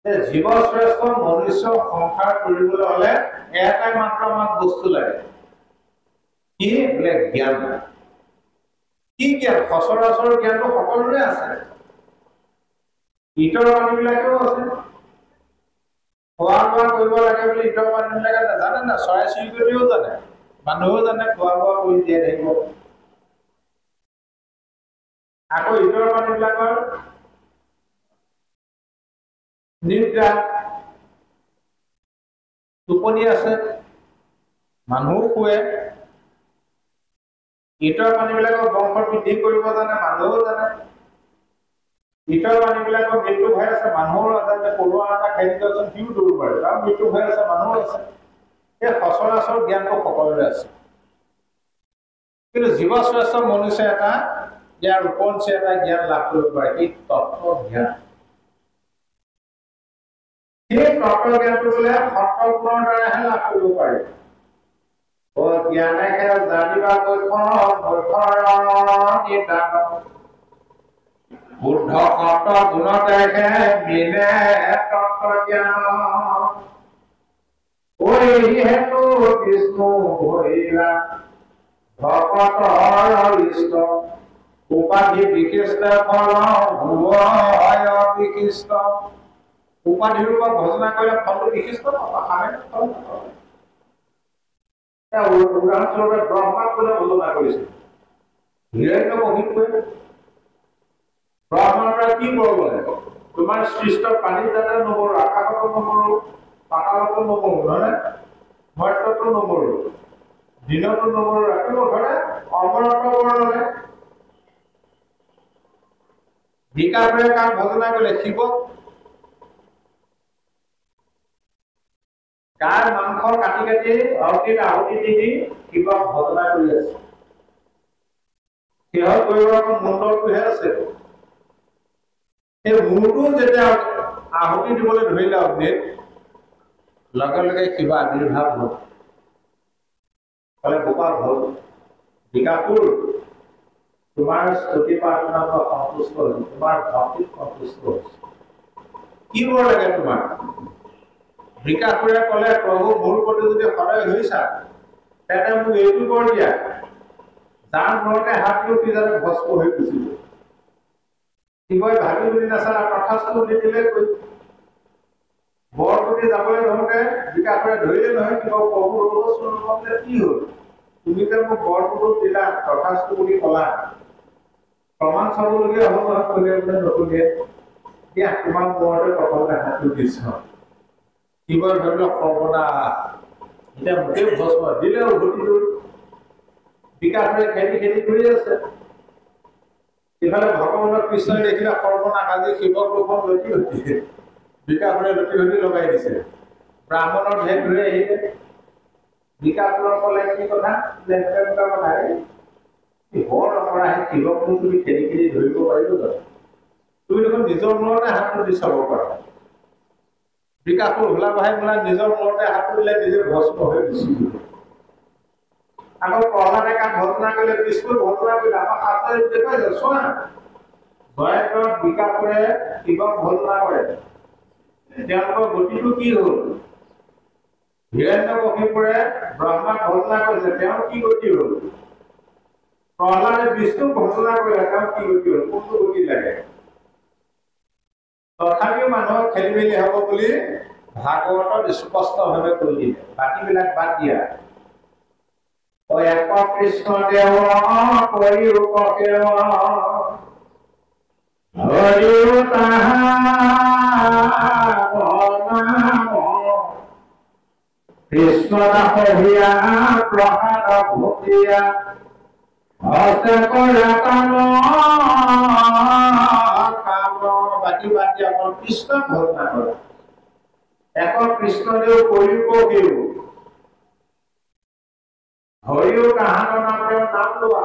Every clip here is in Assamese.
জীৱ শ্ৰেষ্ঠ মনুষ্য সংসাৰ কৰিবলৈ হলে এটাই মাত্ৰ আমাক বস্তু লাগে কি বোলে জ্ঞান কি জ্ঞান সচৰাচৰ জ্ঞানটো সকলোৰে আছে ইটৰ মানুহবিলাকেও আছে খোৱা বোৱা কৰিব লাগে বুলি ইটৰ মানুহবিলাকে নাজানে না চৰাই চিৰিকটিও জানে মানুহেও জানে খোৱা বোৱা কৰি দিয়ে থাকিব আকৌ ইটৰ মানুহবিলাকৰ নিদ্ৰা টোপনি আছে মানুহ শুৱে ইটৰ মানুহবিলাকৰ বংশ বৃদ্ধি কৰিব জানে মানুহেও জানে ইটৰ মানুহবিলাকৰ মৃত্যু ভয় আছে মানুহৰ আছে পৰুৱা এটা খাই দিলেচোন সিও দৌৰ পাৰে তাৰ মৃত্যু ভয় আছে মানুহৰ আছে এই সচৰাচৰ জ্ঞানটো সকলোৰে আছে কিন্তু জীৱ শ্ৰেষ্ঠ মনুষ্য এটা ইয়াৰ ওপৰঞ্চি এটা জ্ঞান লাভ কৰিব পাৰে কি তত্ত্ব জ্ঞান সেই তত্ত্ব জ্ঞানটো বোলে সত্ত্বগুণৰ দ্বাৰাহে লাভ কৰিব পাৰি জ্ঞানে জানিবা বুদ্ধ সত্ত্ব গুণতেহে মিলে তত্ত্ব জ্ঞান ঐ হেতু বিষ্ণু হইলা ভকতৰ ইষ্ট উপাধি বিশিষ্ট ফল ভুৱয় বিশিষ্ট উপাধি ৰূপক ঘোষণা কৰিলে ফলটো বিশিষ্ট নহয় উদাহৰণস্বৰূপে ব্ৰহ্মাক বোলে ঘোষণা কৰিছে হিৰণ্যকশিপুৱে ব্ৰহ্মাৰ পৰা কি কৰিব লাগিব তোমাৰ সৃষ্ট পানী যাতে নমৰো আকাশতো নমৰো পাতালতো নমৰো নহয় মৰ্ত্যতো নমৰো দিনতো নমৰো ৰাতিও ধৰে অমৰত্ব বৰ্ণনে বিকাশৰে কাম ঘোষণা কৰিলে শিৱক গাৰ মাংস কাটি কাটি অগ্নিত আহুতি দি শিৱক ঘোষণা কৰি আছে সিহঁত কৰিব মুণ্ডটোহে আছে এই মূৰটো যেতিয়া আহুতি দিবলৈ ধৰিলে অগ্নিত লগে লগে কিবা আবিৰ্ভাৱ হ'ল কলে গোপাল হ'ল বিকাপুৰ তোমাৰ স্তুতি প্ৰাৰ্থনা সন্তুষ্ট হ'ল তোমাৰ ভক্তিত সন্তুষ্ট হৈছে কি বৰ লাগে তোমাৰ বিকাপুৰে কলে প্ৰভু মোৰ প্ৰতি যদি সদয় হৈছা তেনে মোক এইটো বৰ দিয়া যাৰ মূৰতে হাত দিও কি যাতে ভস্ম হৈ গুচি গ'ল শিৱই ভাবি বুলি নাচালা তথাস্তু নিদিলে কৈ বৰ প্ৰতি যাবলৈ ধৰোঁতে বিকাপুৰে ধৰিলে নহয় কিবা প্ৰভু ৰূপে কি হ'ল তুমি যে মোক বৰ প্ৰতি দিলা তথাস্তু বুলি ক'লা প্ৰমাণ চাবলগীয়া হ'ব নহয় ক'লে বোলে নকলে দিয়া তোমাক মৰতে প্ৰথমতে হাতটো দিছ শিৱই ভাবিল সৰ্বনাশ এতিয়া মোটেই ভস্ম দিলে উভতি গ'ল বিকাপুৰে খেদি খেদি কৰি আছে ইফালে ভগৱানৰ কৃষ্ণই দেখিলে সৰ্বনাশ আজি শিৱক ৰূপত লটি লটি বিকাপুৰে লটি লটি লগাই দিছে ব্ৰাহ্মণৰ ভেদ ধৰি আহিলে বিকাপুৰৰ ক'লে কি কথা বৰ অপৰাধী শিৱক তুমি খেদি খেদি ধৰিব পাৰিব জানো তুমি দেখোন নিজৰ মূৰতে হাতটো দি চাব পাৰা বিকাপুৰ ভোলা ভাই বোলা নিজৰ মূৰতে হাতটো দিলে নিজে ভস্ম হৈ গুচি গ'ল আকৌ প্ৰহ্লাদে কাক ঘটনা কৰিলে বিষ্ণুৰ ঘটনা কৰিলে আমাক শাস্ত্ৰই দেখুৱাইছে চোৱা জয়ন্তত বিকাপুৰে শিৱক ঘটনা কৰে তেওঁলোকৰ গতিটো কি হ'ল হিৰণ্যকশিপুৰে ব্ৰহ্মাক ঘটনা কৰিছে তেওঁৰ কি গতি হ'ল প্ৰহ্লাদে বিষ্ণুক ঘটনা কৰিলে তেওঁৰ কি গতি হ'ল কোনটো গতি লাগে তথাপিও মানুহক খেলি মেলি হ'ব বুলি ভাগৱতত স্পষ্টভাৱে কৈ দিলে বাকীবিলাক বাদ দিয়া এক কৃষ্ণ দেৱ কৰিও কেৱ হৰিও কৃষ্ণ দাসিয়া প্ৰসাদ ভূতিয়া হস্তে কৰা কাম বাকী বাদ দিয়া অকল কৃষ্ণক ঘোষণা কৰা এক কৃষ্ণদেৱ কৰিও কেও হৰিও কাহানৰ নামেৰে নাম লোৱা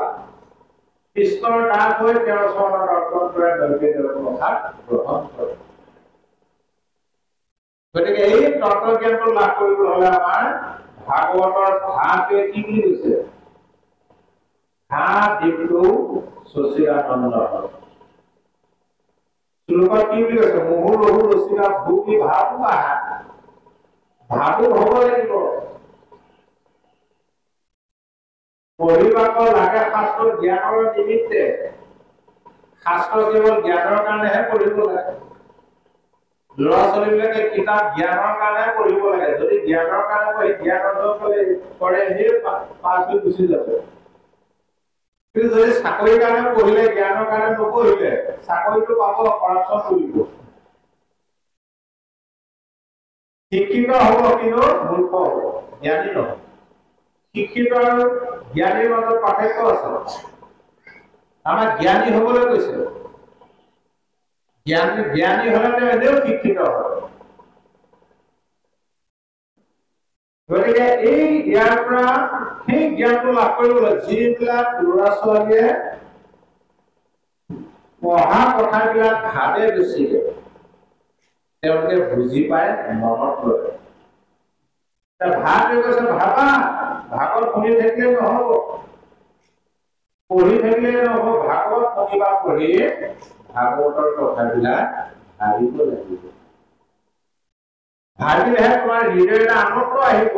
কৃষ্ণৰ দাস হৈ তেওঁৰ চৰণত অৰ্পণ কৰে দৈৱে তেওঁৰ প্ৰসাদ গ্ৰহণ কৰে গতিকে এই তত্ত্বজ্ঞানটো লাভ কৰিবলৈ হলে আমাৰ ভাগৱতৰ ভাৱটোৱে কি বুলি কৈছে হা দীপ্তৌ শশীৰানন্দ শ্লোকত কি বুলি কৈছে মোহু লহু ৰচিকা ভূমি ভাবো আহা ভাবো হ'ব লাগিব পঢ়িবাক লাগে শাস্ত্ৰ জ্ঞানৰ নিমিত্তে শাস্ত্ৰ কেৱল জ্ঞানৰ কাৰণেহে পঢ়িব লাগে ল'ৰা ছোৱালীবিলাকে কিতাপ জ্ঞানৰ কাৰণে পঢ়িব লাগে যদি জ্ঞানৰ কাৰণে পঢ়ি জ্ঞান অৰ্জন কৰে সেই পাছ হৈ গুচি যাব কিন্তু যদি চাকৰিৰ কাৰণে পঢ়িলে জ্ঞানৰ কাৰণে নপঢ়িলে চাকৰিটো পাব কৰাপশ্যন কৰিব শিক্ষিত হ'ব কিন্তু মূৰ্খ হ'ব জ্ঞানী নহয় শিক্ষিত আৰু জ্ঞানীৰ মাজত পাৰ্থক্য আছে আমাৰ জ্ঞানী হ'বলৈ কৈছে জ্ঞানী হলে এনেও শিক্ষিত হয় গতিকে এই ইয়াৰ পৰা সেই জ্ঞানটো লাভ কৰিবলৈ যিবিলাক ল'ৰা ছোৱালীয়ে পঢ়া কথাবিলাক ভাবে বেছিকে তেওঁলোকে বুজি পায় মনত লয় ভাবে কৈছে ভাবা ভাগৱত শুনি থাকিলে নহ'ব পঢ়ি থাকিলে নহ'ব ভাগৱত শুনিবা পঢ়ি ভাগৱতৰ কথাবিলাক ভাবিব লাগিব ভাবিলেহে তোমাৰ হৃদয়ত আনন্দ আহিব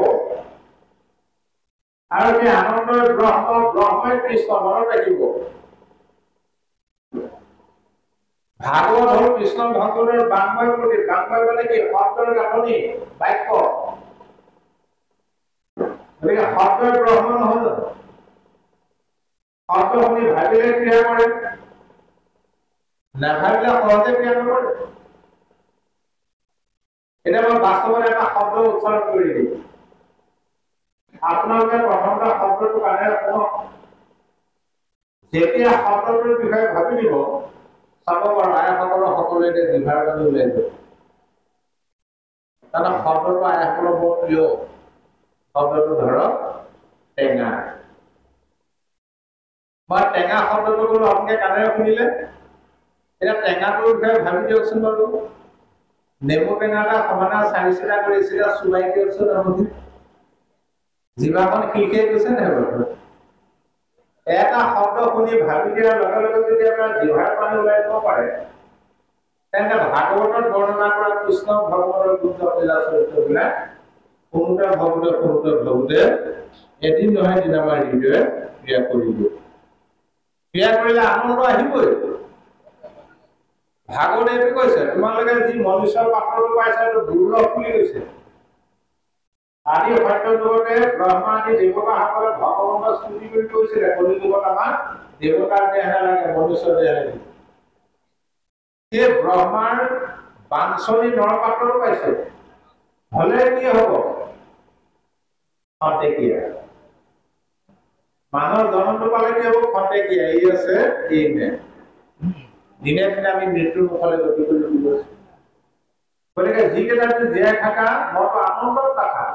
আৰু সেই আনন্দৰ ব্ৰহ্মই কৃষ্ণ মনত ৰাখিব ভাগৱত হ'ল কৃষ্ণ ভগৱানৰ বাংময় প্ৰতি বাংময় মানে কি শব্দৰ গাঁথনি বাক্য গতিকে শব্দৰ ব্ৰহ্ম নহয় জানো শব্দ শুনি ভাবিলে ক্ৰিয়া কৰে নাভাবিলে সহজে ক্ৰিয়া নকৰে এটা মই বাস্তৱত এটা শব্দ উচ্চাৰণ কৰি দিম আপোনালোকে প্ৰথমতে শব্দটো কাণেৰে শুনক যেতিয়া শব্দটোৰ বিষয়ে ভাবি দিব চাব পাৰো আইসকলৰ সকলোৱে জিভাৰ পানী ওলাই যাব কাৰণ শব্দটো আইসকলৰ বৰ প্ৰিয় শব্দটো ধৰক টেঙা মই টেঙা শব্দটো ক'লো আপোনালোকে কাণেৰে শুনিলে এতিয়া টেঙাটোৰ বিষয়ে ভাবি দিয়কচোন বাৰু নেমু টেঙা এটা সমানে চাৰি চিটা কৰি চিটা চুবাই দিয়কচোন আপুনি জিভাখন খিলখিলাই গৈছে নাই বাৰু এটা শব্দ শুনি ভাবি দিয়াৰ লগে লগে যদি আপোনাৰ জিভাৰ পানী ওলাই যাব পাৰে তেন্তে ভাগৱতত বৰ্ণনা কৰা কৃষ্ণ ভগৱানৰ গুণ লীলা চৰিত্ৰবিলাক শুনোতে ভাবোতে এদিন নহয় দিন আমাৰ হৃদয়ে ক্ৰিয়া কৰিব ক্ৰিয়া কৰিলে আনন্দ আহিবই ভাগৱতে কৈছে তোমালোকে যি মনুষ্যৰ পাত্ৰটো পাইছা এইটো দুৰ্লভ বুলি কৈছে আদি সত্য যুগতে ব্ৰহ্মা আদি দেৱতাসকলে ভগৱানক স্তুতি কৰি কৈছিলে কলি যুগত আমাক দেৱতাৰ দেহ নালাগে মনুষ্যৰ দেহ লাগে সেই ব্ৰহ্মাৰ বাঞ্ছনী নৰপাত্ৰ পাইছে হলে কি হব খন্তেকীয়া মানুহৰ জন্মটো পালে কি হব খন্তেকীয়া এই আছে এই নে দিনে দিনে আমি মৃত্যুৰ মুখলৈ গতি কৰি গৈছো গতিকে যিকেইটা জীয়াই থকা মনটো আনন্দত থকা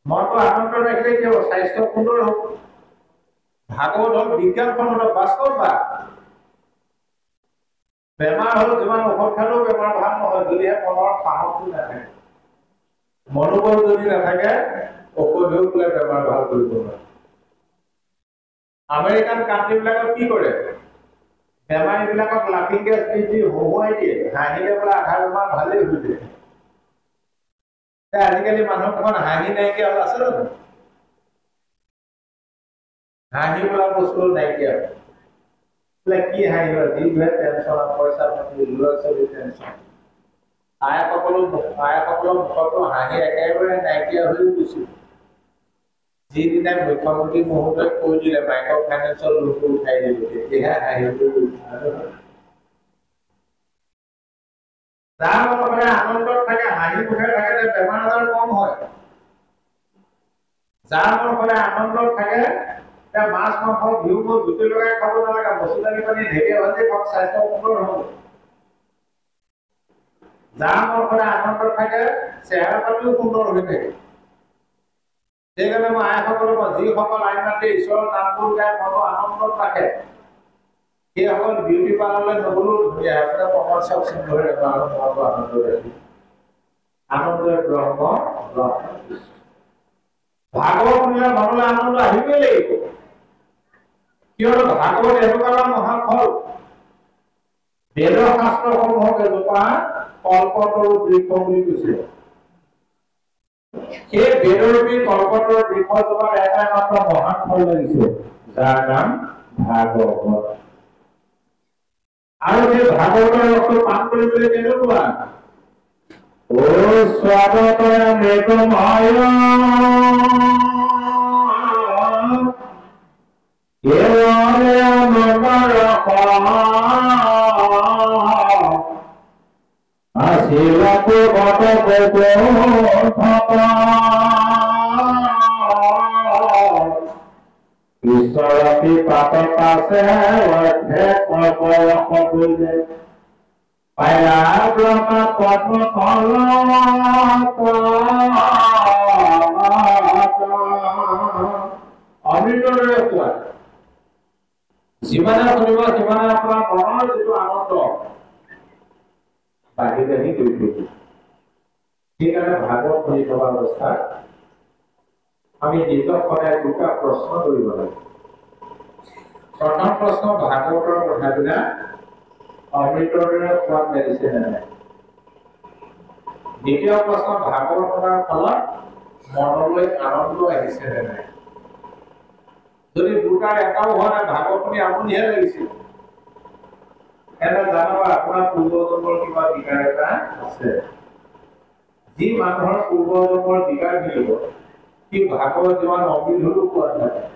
মনটো আনন্দত ৰাখিলে কি হ'ব স্বাস্থ্য সুন্দৰ হ'ব ভাগৱত হ'ল বিজ্ঞানসন্মত বাস্তৱবাদ বেমাৰ হ'ল যিমান ঔষধ খালেও বেমাৰ ভাল নহয় যদিহে মনৰ সাহসটো নাথাকে মনোবল যদি নাথাকে ঔষধেও বোলে বেমাৰ ভাল কৰিব নোৱাৰে আমেৰিকান কাণ্ট্ৰিবিলাকত কি কৰে বেমাৰীবিলাকক লাফিং গেছ দি হহুৱাই দিয়ে হাঁহিলে বোলে আধা বেমাৰ ভালেই হৈ যায় আজিকালি মানুহখন হাঁহি নাইকিয়া হ'ল আছে জানো হাঁহি বোলা বস্তু নাইকিয়া বোলে কি হাঁহিব যিহে টেনচন পইচা পাতি ল'ৰা ছোৱালী টেনচন আইসকলৰ মুখতো হাঁহি একেবাৰে নাইকিয়া হৈ গৈছিল যিদিনা মুখ্যমন্ত্ৰী মহোদয়ে কৈ দিলে মাইক্ৰ' ফাইনেন্সৰ লোনটো উঠাই দিলো তেতিয়াহে হাঁহিব যাৰ মনে আনন্দত থাকে হাঁহি মুখে থাকে বেমাৰ আজাৰ কম হয় যাৰ মনে আনন্দত থাকে মাছ মাংস ঘিউ জুতি লগাই খাব নালাগে মচুৰ দালি পানী ঢেকীয়া ভাজি খাওক স্বাস্থ্য সুন্দৰ হ'ব যাৰ মনে আনন্দত থাকে চেহেৰা পাতিও সুন্দৰ হৈ থাকে সেইকাৰণে মই আইসকলক যিসকল আইন মাতি ঈশ্বৰৰ নামবোৰ গাই মনটো আনন্দত ৰাখে সেইসকল বিউটি পাৰ্লাৰলৈ নগলেও ধুনীয়া আপোনাৰ প্ৰমাণ চাওকচোন ধৰে মনটো আনন্দ ৰাখি আনন্দৰ ব্ৰহ্ম ভাগৱত শুনিলে মনলৈ আনন্দ আহিবই লাগিব কিয়নো ভাগৱত এনেকুৱা এটা মহাফল বেদৰ শাস্ত্ৰসমূহক এজোপা কল্পতৰু বৃক্ষ বুলি কৈছে। সেই বেদৰূপী কল্পতৰু বৃক্ষজোপাৰ এটাই মাত্ৰ মহান ফল লাগিছে, যাৰ নাম ভাগৱত। আৰু সেই ভাগৱতৰ ৰসটো পান কৰিবলৈ কেনেকুৱা? ও স্বাগতয় মৃতময় শিলকু গত ঈশ্বৰতি পাতত আছে কৰিলে পাইলা ব্ৰহ্মা পদ্ম অমৃতৰে কোৱা যিমানে শুনিব সিমানে আপোনাৰ মনৰ যিটো আনন্দ বাঢ়ি বাঢ়ি গৈ থাকিব। সেইকাৰণে ভাগৱত শুনি থকা অৱস্থাত আমি নিজক সদায় দুটা প্ৰশ্ন কৰিব লাগে। প্ৰথম প্ৰশ্ন, ভাগৱতৰ কথাবিলাক অমৃতৰ দৰে সোৱাদ লাগিছে নে নাই? দ্বিতীয় প্ৰশ্ন, ভাগৱত শুনাৰ ফলত মনলৈ আনন্দ আহিছে নে নাই? যদি দুটাৰ এটাও হোৱা নাই, ভাগৱত শুনি আমনিহে লাগিছিল, এটা জানবা আপোনাৰ পূৰ্বজন্মৰ কিবা বিকাৰ এটা আছে। যি মানুহৰ পূৰ্বজন্মৰ বিকাৰ থাকিব, সি ভাগৱত যিমান অমৃত হলেও পোৱা নাযায়।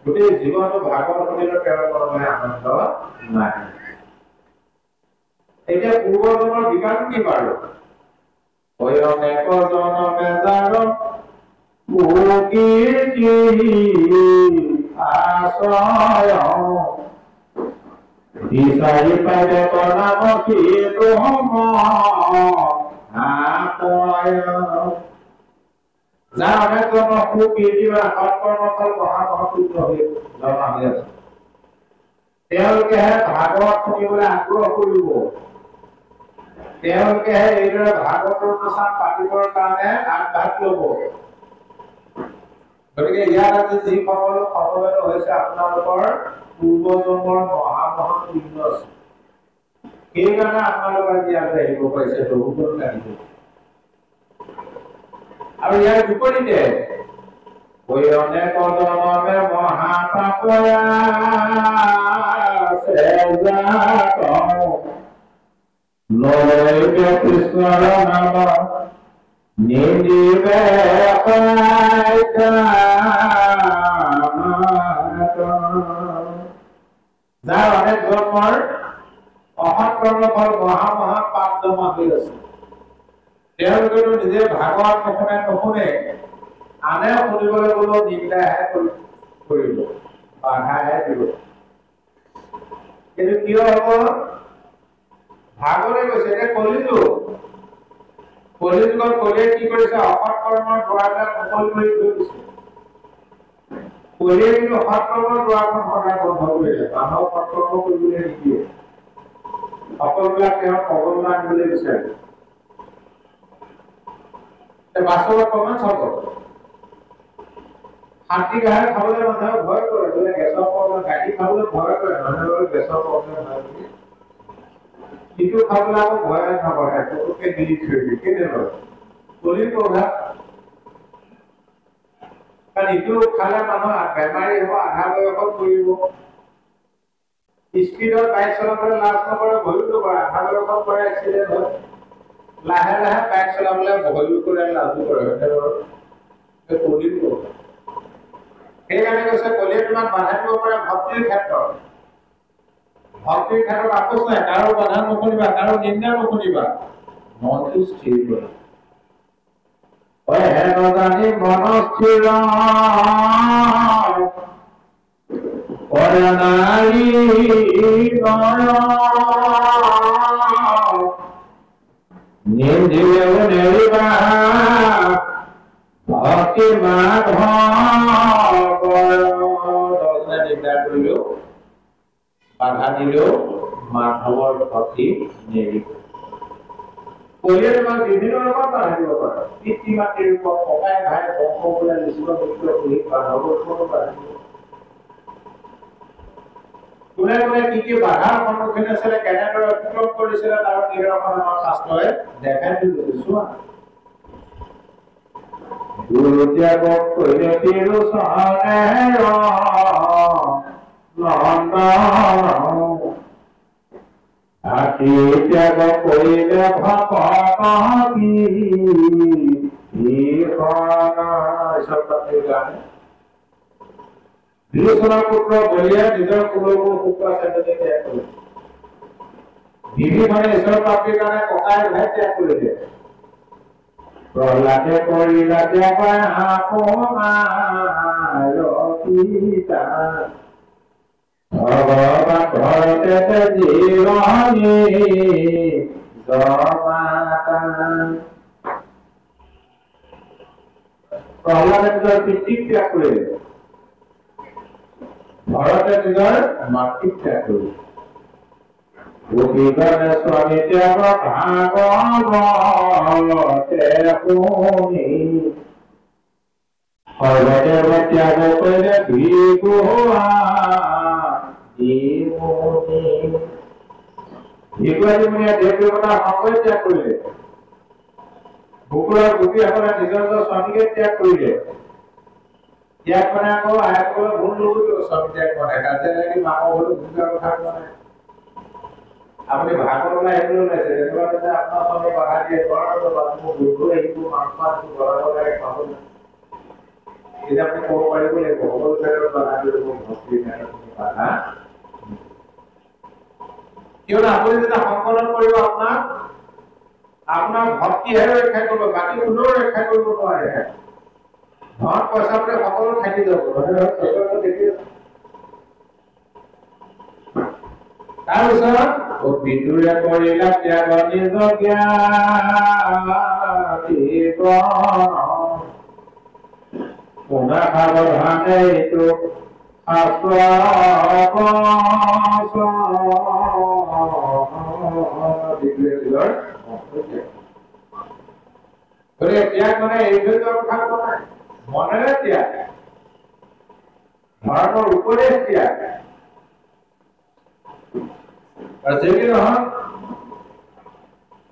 গোটেই জীৱনটো ভাগৱত শুনিলে তেওঁৰ মনলৈ আনন্দ নাহে। এতিয়া পূৰ্বজন্মৰ বিকাৰটো কি বাৰু? অনেক জনমে যাৰ আশ্ৰয় বিচাৰি পাইলে নাম কি যাৰ অনেক জন্ম সুকীৰ্তি বা সৎকৰ্মফল মহামহৎ হৈ জন্ম হৈ আছে, তেওঁলোকেহে ভাগৱত শুনিবলৈ আগ্ৰহ কৰিব। তেওঁলোকেহে এইদৰে ভাগৱতৰ প্ৰচাৰ পাতিবৰ কাৰণে আগভাগ ল'ব। গতিকে ইয়াত আজি যি সমবেত হৈছে আপোনালোকৰ পূৰ্বজন্মৰ মহামহৎ পুণ্য আছে। সেইকাৰণে আপোনালোক আজি ইয়াত আহিব পাৰিছে, বহুগুণ লাগিব। আৰু ইয়াৰ বিপৰীতে অনেক জনমে মহাপাপয়া নলৈকে কৃষ্ণৰ নাম নিদিবে যাৰ অনেক জন্মৰ অসৎ কৰ্মফল মহা পাপ জমা হৈ আছে, তেওঁলোকেতো নিজে ভাগৱত নুশুনে, আনে শুনিবলৈ গ'লেও নিন্দাহে কৰিব, বাধাহে দিব। কিন্তু কিয় হব? ভাগৱতে কৈছে যে কলিযুগত কলিয়ে কি কৰিছে? অসৎ কৰ্মৰ দুৱাৰবিলাক মুকলি কৰি থৈ দিছে। কলিয়ে কিন্তু সৎ কৰ্মৰ দুৱাৰখন সদায় বন্ধ কৰিলে, মানুহক সৎ কৰ্ম কৰিবলৈ নিদিয়ে। সকলোবিলাক তেওঁ কবলৈ আনিবলৈ বিচাৰে। বাস্তৱত প্ৰমাণ চাব, শান্তি গাহৰি খাবলৈ মানুহে ভয় কৰে, বোলে গেছৰ প্ৰব্লেম, গাখীৰ খাবলৈ ভয় কৰে, মানুহে গেছৰ প্ৰব্লেম নাই বুলি। সিটো খাবলৈ আকৌ ভয় নকৰে, পটককে গিলি থৈ দিয়ে। কেনেকৈ? কলিৰ প্ৰভাৱ। কাৰণ ইটো খালে মানুহ বেমাৰী হ'ব, আধা বয়সত পৰিব। স্পীডত বাইক চলাবলৈ লাজ নকৰে, ভয়ো নকৰে, আধা বয়সত কৰে, এক্সিডেণ্ট হয়। লাহে লাহে বাইক চলাবলৈ ভয়ো কৰে, লাজো কৰে। কলিৰ প্ৰভাৱ। সেইকাৰণে কৈছে কলিয়ে তোমাক বাধা দিব পাৰে ভক্তিৰ ক্ষেত্ৰত। ভক্তিৰ ক্ষেত্ৰত আপোচ নাই, কাৰো বাধা নুশুনিবা, কাৰো নিন্দা নুশুনিবা, মনটো স্থিৰ কৰা। হে নজানি মন স্থিৰ নাৰী নিন্দিলেও নেৰিবা ভক্তি মাধৱ। নিন্দা কৰিলেও বাধা দিলেও মাধৱৰ ভক্তি নেৰিব। কলিয়ে তোমাক বিভিন্ন ৰকম বাধা দিব পাৰে। পিতৃ মাতৃৰ ৰূপত, ককাই ভাই বংশ বোলে নিশ্চিত মিত্ৰ কৰি মাধৱৰ কোনো বাধা দিব। কোনে কোনে কি বাধাৰ সন্মুখীন হৈছিলে কেনেদৰে অতিক্ৰম কৰিছিলে তাৰ নিদৰ্শন আমাৰ শাস্ত্ৰই দেখাই দিছে চোৱা গুৰু ত্যাগক কৰিলে তিৰু চৰণে আতি ত্যাগ কৰিলে ভকত কি বিৰোচনৰ পুত্ৰ বলিয়া নিজৰ কুলবোৰ শুক্ৰ চেন্দ্ৰকে ত্যাগ কৰিলে বিভীষণে ঈশ্বৰ প্ৰাপ্তিৰ কাৰণে ককাই ভাই ত্যাগ কৰিলে প্ৰহ্লাদে কৰিলা ত্যাগ আপোনাৰ পিতা ভগৱান ঘৰতে জীৱনী জমাতা প্ৰহ্লাদে নিজৰ পিতৃক ত্যাগ কৰিলে ভৰতে নিজৰ মাতৃক ত্যাগ কৰিলে গোপীগণে স্বামী ত্যাগ ভাগৱতে শুনি সৰ্বদেৱ ত্যাগ কৰিলে ভিগুৱা ভিগুৱাদিমুনিয়ে দেৱ দেৱতাৰ সংগই ত্যাগ কৰিলে গোকুলৰ গোপীসকলে নিজৰ স্বামীকে ত্যাগ কৰিলে ত্যাগ মানে আকৌ আইসকলৰ ভুল নগৈছিল স্বামী ত্যাগ মানে কাজিয়া লাগি মাকৰ ঘৰলৈ ভূমিকাৰ কথা কোৱা নাই আপুনি ভাগৱতলৈ আহিবলৈ ওলাইছে তেনেকুৱা যে আপোনাৰ স্বামী বাধা দিয়ে মোক গুৰু আহিব মাংস আনিব বনাব লাগে খাব লাগে এতিয়া আপুনি ক'ব পাৰিব লাগিব সকলো ক্ষেত্ৰত বাধা দিব ভক্তি বাধা কিয়নো আপুনি যেতিয়া সংকলন কৰিব আপোনাৰ ভক্তিহে ৰক্ষা কৰিব বাকী কোনেও ৰক্ষা কৰিব নোৱাৰে ধন পইচা বুলি সকলো থাকি যাব দেখি তাৰপিছত বিদুৰে কৰিলা ত্যাগ নিজ পুনা সাৱধানে এইটো ত্যাগ মানে এইটো কথা কোৱা নাই মনেৰে ত্যাগ ধৰ্মৰ উপদেশ ত্যাগ যদি নহয়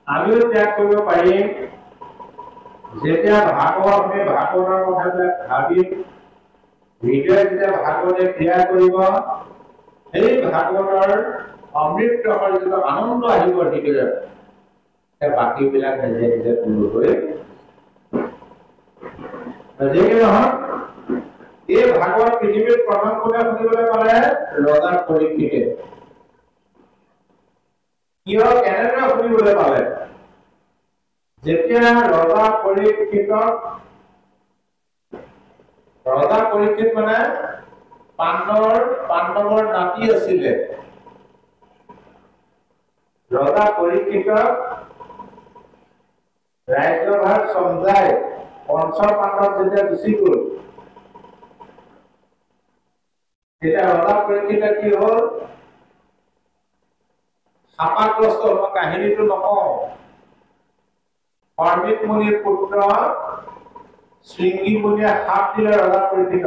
আমিও ত্যাগ কৰিব পাৰিম যেতিয়া ভাগৱতৰ কথাবিলাক ভাবি হৃদয়ে যেতিয়া ভাগৱতে ক্ৰিয়া কৰিব সেই ভাগৱতৰ অমৃত ৰসৰ যিটো আনন্দ আহিব হৃদয়ত সেই বাকীবিলাক নিজে নিজে দূৰ হৈ যদি নহয় এই ভাগৱত পৃথিৱীত প্ৰথম কোনে শুনিবলৈ পালে ৰজা পৰীক্ষিতে কিয় কেনেদৰে শুনিবলৈ পালে যেতিয়া ৰজা পৰীক্ষিত মানে পাণ্ডৱৰ নাতি আছিলে ৰজা পৰীক্ষিত ৰাজ্যভাৰ চমজাই পঞ্চ পাণ্ডৱ যেতিয়া গুচি গল তেতিয়া ৰজা পৰীক্ষিত কি হল সাপাগ্ৰস্ত হল কাহিনীটো নকওঁ পাৰ্মিক মুনিৰ পুত্ৰ শৃংগী মুনিয়ে সাপ দিলে ৰজা পৰীক্ষিত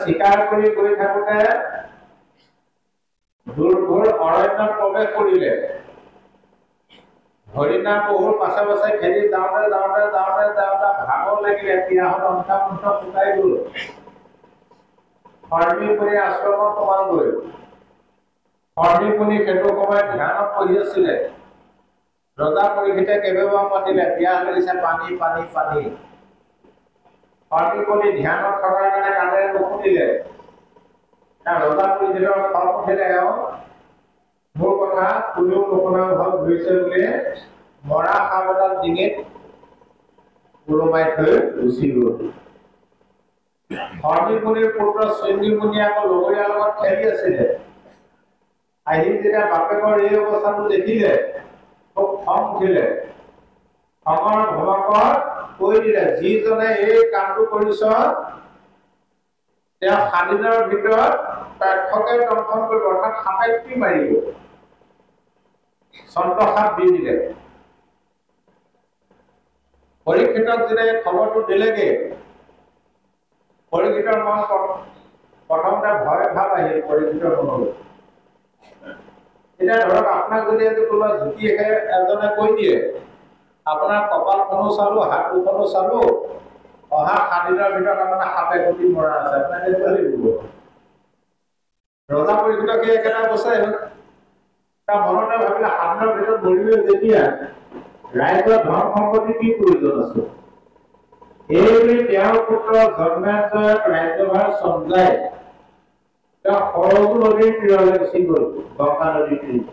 চিকাৰ কৰি গৈ থাকোতে দুৰ্ঘৰ অৰণ্যত প্ৰৱেশ কৰিলে হৰিণা বহুৰ পাছে পাছে খেলি যাওঁতে ভাগৰ লাগিলে পিয়াহত অন্ধামুন্ধ শুকাই গল পাৰ্মিক মুনিৰ আশ্ৰমত সোমালগৈ পাৰ্মিক মুনি সেইটো সময়ত ধ্যানত পঢ়ি আছিলে ৰজা পৰীক্ষিতে কেইবাবাৰ মাতিলে পিয়াহ লাগিছে পানী পানী পানী পাৰ্মিক মুনি ধ্যানত থকাৰ কাৰণে কাণেৰে নুশুনিলে ৰজা পৰীক্ষিতৰ খং উঠিলে মোৰ কথা কোনেও নুশুনা ভাৱ ধৰিছে বুলি মৰা সাপ এডাল ডিঙিত ওলমাই থৈ গুচি গল পাৰ্মিক মুনিৰ পুত্ৰ শৃংগী মুনিয়ে আকৌ লগৰীয়াৰ লগত খেলি আছিলে আহি যেতিয়া বাপেকৰ এই অৱস্থাটো দেখিলে খুব খং উঠিলে খঙৰ ভমকত কৈ দিলে যিজনে এই কামটো কৰিছ তেওঁ 7 দিনৰ ভিতৰত তক্ষকে দংশন কৰিব অৰ্থাৎ সাপাইটি মাৰিব চন্দ্ৰসাপ দি দিলে পৰীক্ষিতক যেতিয়া খবৰটো দিলেগে পৰীক্ষিতৰ মন প্ৰথমতে ভয় ভাৱ আহিল পৰীক্ষিতৰ মনলৈ। এতিয়া ধৰক আপোনাক যদি আজি কোনোবা জুতি এজনে কৈ দিয়ে আপোনাৰ কপালখনো চালো, হাত দুখনো চালো, অহা 7 দিনৰ ভিতৰত আপোনাৰ সাপে খুটি মৰা আছে, আপোনাৰ কেনেকুৱা লাগিব? ৰজা পৰীক্ষিতক সেই একেটা বছৰে তাৰ মনতে ভাবিলে 7 দিনৰ ভিতৰত মৰিলে যেতিয়া ৰাইজৰ ধন সম্পত্তি কি প্ৰয়োজন আছে? এই তেওঁৰ পুত্ৰ জন্মেজয়ক ৰাজ্যভাৰ চমজাই তেওঁ সৰজু নদীৰ তীৰলৈ গুচি গ'ল, গংগা নদীৰ তীৰ।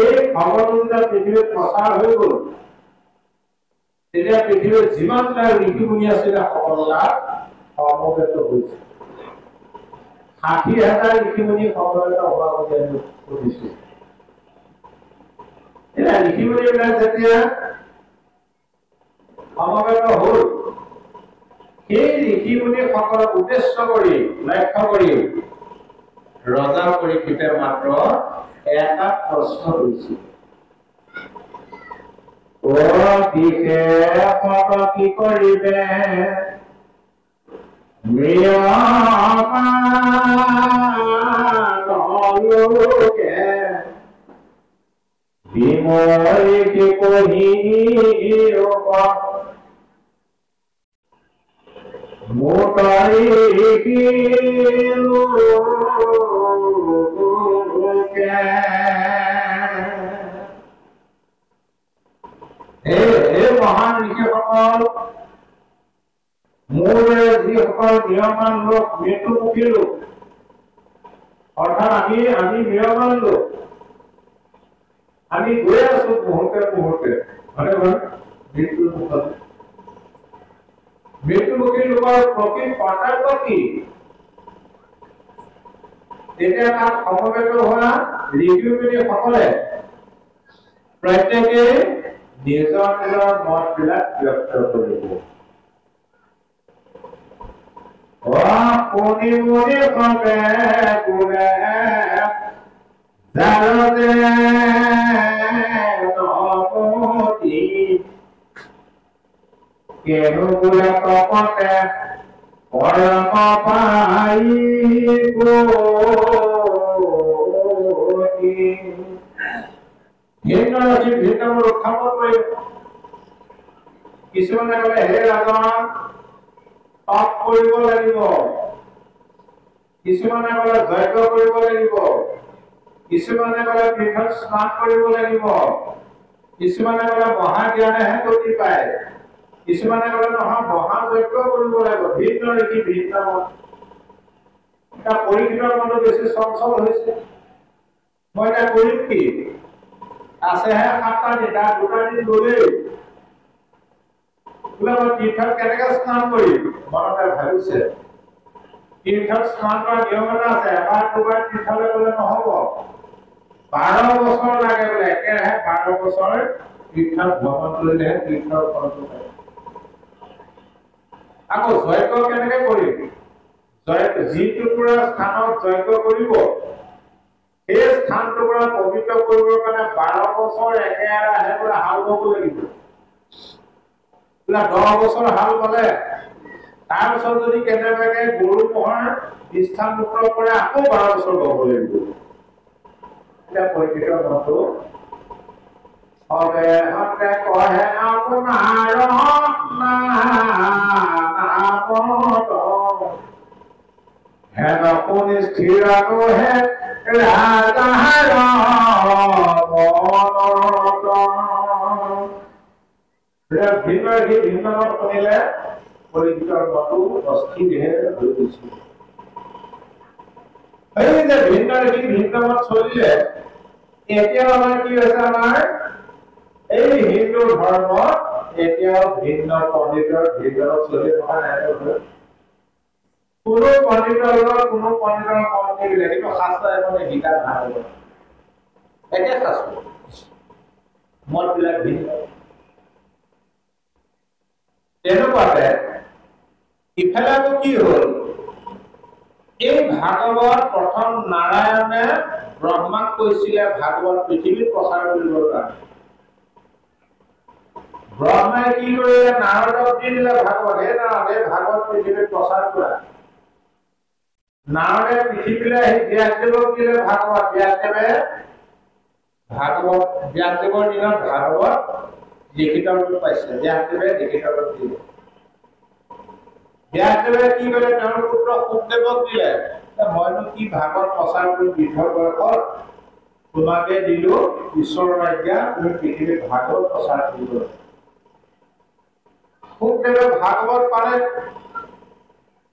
এই খবৰটো যেতিয়া পৃথিৱীত প্ৰচাৰ হৈ গ'ল, তেতিয়া পৃথিৱীত যিমানটা ঋষি মুনি আছিলে সকলোবিলাক সমবেত হৈছে। 60,000 ঋষি মুনি সমবেত হোৱা বুলি আমি শুনিছো। এতিয়া ঋষি মুনিবিলাক যেতিয়া সমবেত হ'ল, সেই ঋষি মুনিসকলক উদ্দেশ্য কৰি লক্ষ্য কৰি ৰজা পৰীক্ষিতে মাত্ৰ এটা প্ৰশ্ন কৰিছিল, কি কৰিবে বিমৰি কি কহি মোটাৰি মহান ঋষিসকল, মোৰ যিসকল নিয়মান লোক, মৃত্যুমুখী লোক, অৰ্থাৎ আমি নিয়মান লোক, আমি গৈ আছো মুহূৰ্তে মুহূৰ্তে মৃত্যুৰ মুখত। মৃত্যুমুখী লোকৰ প্ৰকৃত কৰ্তব্য কি? তেতিয়া তাত সমবেত হোৱা ঋষি মুনিসকলে প্ৰত্যেকে নিজৰ নিজৰ মতবিলাক ব্যক্ত কৰিব। কোনি মুনি কবে কোনে জানতে নমতি কেনু বোলে কপতে পৰম পাই গতি ভিন্ন ৰাশি ভিন্ন ৰক্ষা কৰিব। কিছুমানে ক'লে হে ৰাজন তপ কৰিব লাগিব, কিছুমানে ক'লে যজ্ঞ কৰিব লাগিব, কিছুমানে ক'লে তীৰ্থত স্নান কৰিব লাগিব, কিছুমানে ক'লে মহাজ্ঞানেহে গতি পায়, কিছুমানে ক'লে নহয় মহাযজ্ঞ কৰিব লাগিব। ভিন্ন ৰীতি ভিন্ন মত। এটা পৰীক্ষিতৰ মনটো বেছি চঞ্চল হৈছে, মই এতিয়া কৰিম কি? আছেহে 7টা দিন, 2টা দিন গ'লেই বোলে মই তীৰ্থত কেনেকে স্নান কৰিম? মনতে ভাবিছে তীৰ্থত স্নান কৰা নিয়ম এটা আছে, এবাৰ দুবাৰ তীৰ্থলৈ গ'লে নহ'ব, 12 বছৰ লাগে বোলে, একেৰাহে 12 বছৰ তীৰ্থত ভ্ৰমণ কৰিলেহে তীৰ্থৰ ফলটো পায়। আকৌ যজ্ঞ কেনেকে কৰিম? যি টুকুৰা স্থানত যজ্ঞ কৰিব, সেই স্থান টুকুৰা পবিত্ৰ কৰিবৰ কাৰণে 12 বছৰ একেৰাহে বোলে হাল বাব লাগিব। বোলে 10 বছৰ হাল বালে, তাৰপিছত যদি কেনেবাকে গৰু ম'হৰ স্থান মুক্ত কৰে আকৌ 12 বছৰ বাব লাগিব। এতিয়া পৰীক্ষিতৰ মনটো কহে আপোনাৰ হেন কোন স্থিৰানো হে ৰাজাৰ ভিন্ন শুনিলে পৰীক্ষিতৰ মনটো অস্থিৰহে হৈ গৈছিল। এই যে ভিন্ন মত চলিলে, এতিয়াও আমাৰ কি হৈছে? আমাৰ এই হিন্দু ধৰ্মত এতিয়াও ভিন্ন পণ্ডিতৰ চলি থকা নাই। কোনো পণ্ডিতৰ লগত কোনো পণ্ডিতৰ মত নিমিলে, কিন্তু শাস্ত্ৰ এখনে গীতা ভাগৱত একে শাস্ত্ৰ, মতবিলাক ভিন্ন। তেনেকুৱাতে ইফালে আকৌ কি হ'ল? এই ভাগৱত প্ৰথম নাৰায়ণে ব্ৰহ্মাক কৈছিলে ভাগৱত পৃথিৱীত প্ৰচাৰ কৰিবৰ কাৰণে। ব্ৰহ্মাই কি কৰিলে? নাৰদক দি দিলে ভাগৱত, হে নাৰদ, এই ভাগৱত পৃথিৱীত প্ৰচাৰ কৰা। নাওৰে পৃথিৱীলৈ আহি ব্যাসদেৱক দিলে ভাগৱত। ব্যাসদেৱৰ দিনত ভাগৱত লিখিত ৰূপ পাইছে। ব্যাসদেৱে লিখিত ৰূপ দিলে। ব্যাসদেৱে কি কৰিলে, তেওঁৰ পুত্ৰ শুকদেৱক দিলে। মইনো কি ভাগৱত প্ৰচাৰ কৰি বৃদ্ধ বয়সত তোমাকে দিলো ঈশ্বৰৰ আজ্ঞা, তুমি পৃথিৱীত ভাগৱত প্ৰচাৰ কৰিব। শুকদেৱে ভাগৱত পালে,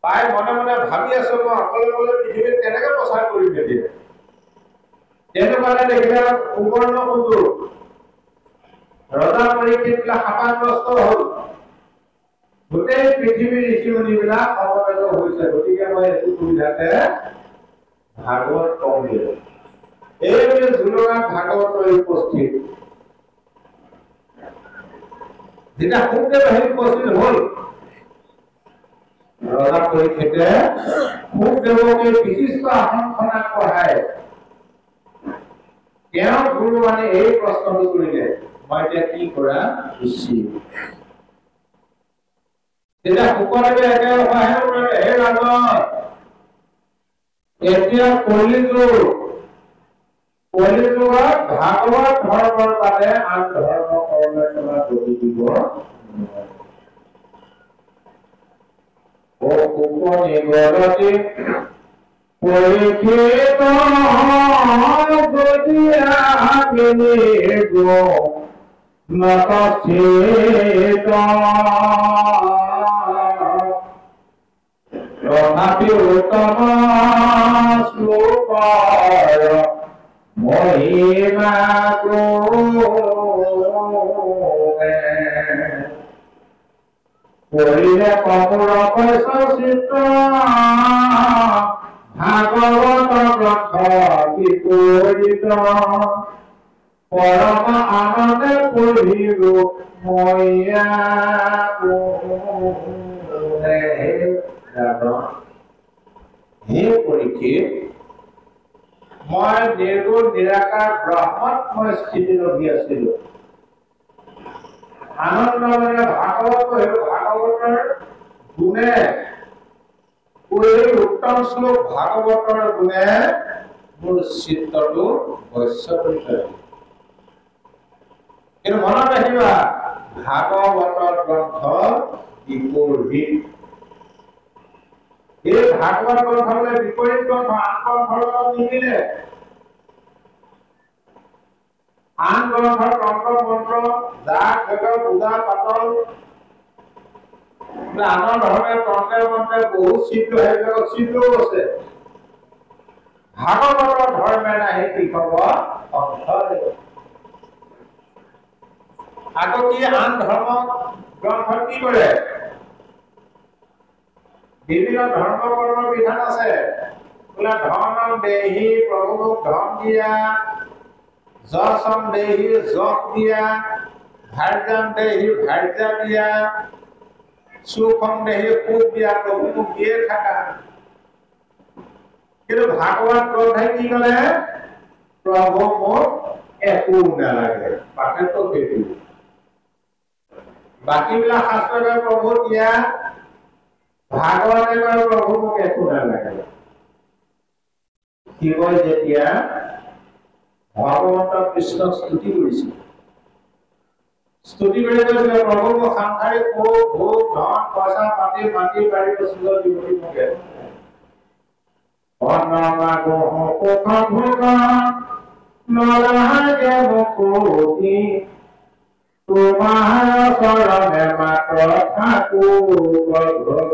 পাই মনে মনে ভাবি আছো মই অকলে অকলে পৃথিৱীত কেনেকে প্ৰচাৰ কৰিম এতিয়া। তেনেকুৱাতে দেখিলে সুবৰ্ণ কুণ্ডু ৰজা পৰীক্ষিত শাপাগ্ৰস্ত হল। গোটেই পৃথিৱীৰ ঋষি মুনিবিলাক সমবেত হৈছে। গতিকে মই এইটো সুবিধাতে ভাগৱত কম দিলো। এইবুলি জুলুঙাত ভাগৱত উপস্থিত। যেতিয়া শুকদেৱ আহি উপস্থিত হল, ৰজা পৰীক্ষিতে শুকদেৱকে বিশিষ্ট আসনখনত পঢ়ায় তেওঁ গুৰু মানে এই প্ৰশ্নটো কৰিলে, মই এতিয়া কি কৰা উচিত। তেতিয়া শুকদেৱে একেবাৰে সহায় কৰিলে, হে ৰাজন, এতিয়া কলিযুগত ভাগৱত ধৰ্মৰ বাদে আন ধৰ্ম কৰ্মে তোমাক গতি দিব নোৱাৰে। ও উপনিগৰতি পৰীক্ষিত যদি আগিনি গো নতস্থিত তথাপি উত্তম শ্লোকৰ মহিমা কৰিলে কপুৰ কৈছ চিত্ৰ ভাগৱত গ্ৰন্থ বিপৰীত পৰম আনন্দে পঢ়িলো মইয়া হে পৰীক্ষিত, মই নিৰ্গুণ নিৰাকাৰ ব্ৰহ্মত মই স্থিতি ৰখি আছিলো। আনন্দ মানে ভাগৱত পঢ়িলো, ভাগৱতৰ গুণে উত্তম শ্লোক ভাগৱতৰ গুণে মোৰ চিত্তটো বশ্য কৰি পেলালে। কিন্তু মনত ৰাখিবা, ভাগৱতৰ গ্ৰন্থ বিপৰীত। এই ভাগৱত গ্ৰন্থ বোলে বিপৰীত গ্ৰন্থ, আন গ্ৰন্থৰ লগত নিমিলে। আন গ্ৰন্থৰ তন্ত্ৰ মন্ত্ৰ যাগ যজ্ঞ পূজা পাতল আনৰ ধৰণে তন্ত্ৰে মন্ত্ৰে বহুত চিদ্ধ, সেইবিলাকত চিদ্ধও আছে। ভাগৱতৰ ধৰ্মে নাহি কি হব সংশয়। আকৌ কি আন ধৰ্ম গ্ৰন্থ কি কৰে, বিভিন্ন ধৰ্ম কৰ্মৰ বিধান আছে। বোলে ধন দেহি প্ৰভুক ধন দিয়া, যশম দেহি যশ দিয়া, ভাৰ্যাম দেহি ভাৰ্যা দিয়া, সুখম দেহি সুখ দিয়া, প্ৰভুক দিয়ে থাকা। কিন্তু ভাগৱত গ্ৰন্থই কি কৰে, প্ৰভু মোক একো নালাগে। পাৰ্থক্য সেইটো। বাকীবিলাক শাস্ত্ৰই প্ৰভু দিয়া, ভাগৱতে কয় প্ৰভু মোক একো নালাগে। শিৱই যেতিয়া ভগৱন্ত কৃষ্ণক স্তুতি কৰিছিল, স্তুতি কৰি কৈছিলে, প্ৰভু মোক সাংসাৰিক সুখ ভোগ ধন পইচা পাতি মাটি বাৰী বস্তু দিবলৈ মোক একো নালাগে। তোমাৰ চৰণে মাত্ৰ থাকো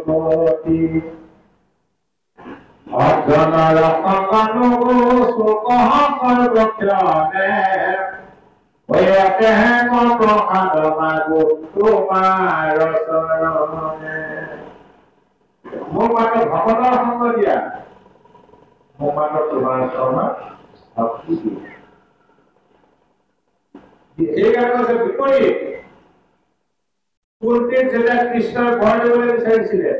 ভগৱতী। অৰ্জনৰ সংগনো শোক সৰ্বক্ষণে, প্ৰসাদ মাগো তোমাৰ চৰণে। মোক মাত্ৰ ভগৱতৰ সংগ দিয়া, মোক মাত্ৰ তোমাৰ চৰণত ভক্তি দিয়া। সেইকাৰণে কৈছে বিপৰীত। কুন্তীক যেতিয়া কৃষ্ণই বৰ দিবলৈ বিচাৰিছিলে,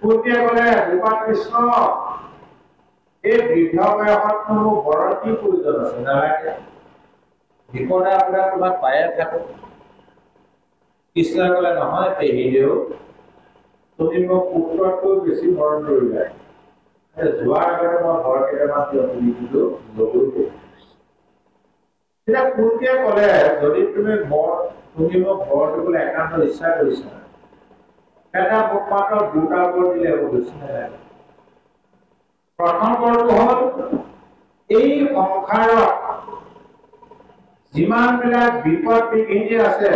কুন্তীয়ে ক'লে, গোপা কৃষ্ণ, এই বৃদ্ধ বয়সত মোৰ বৰৰ কি প্ৰয়োজন আছে, নালাগে। বিপদে আপদে তোমাক পায়ে থাকো। কৃষ্ণই ক'লে, নহয় পেহীদেউ, তুমি মোক পুত্ৰতকৈ বেছি মৰম কৰিলা। যোৱাৰ আগতে মই ঘৰ কেইটামান তুমি কিন্তু নগৈ। তেতিয়া কুন্তীয়ে ক'লে, যদি তুমি মোক বৰ দিবলৈ একান্ত ইচ্ছা কৰিছা, এটা মোক মাত্ৰ দুটা বৰ দিলে হ'ব, বেছি নালাগে। প্ৰথম বৰটো হ'ল, এই সংসাৰত যিমানবিলাক বিপদ বিঘিনি আছে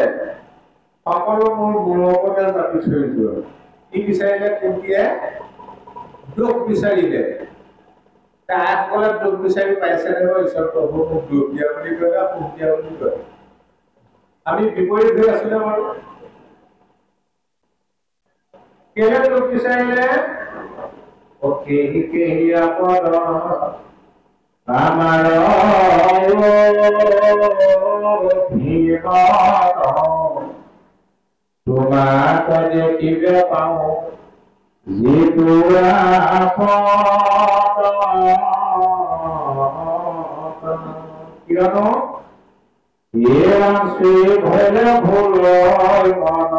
সকলো মোৰ ওপৰতে জাপি থৈ যোৱা। কি বিচাৰিলে কুন্তীয়ে? দুখ বিচাৰিলে। তাইসকলে দুখ বিচাৰি পাইছে নে বাৰু? ঈশ্বৰ প্ৰভু মোক দুখ দিয়া বুলি কয় না সুখ দিয়া বুলি কয়? আমি বিপৰীত হৈ আছিলে বাৰু। কেলে দুখ বিচাৰিলে? কেহি কেহি আপদ আমাৰ তোমাক দেখিবে পাওঁ যিটো কিয়নো শ্ৰী ভৈলে ভুল মন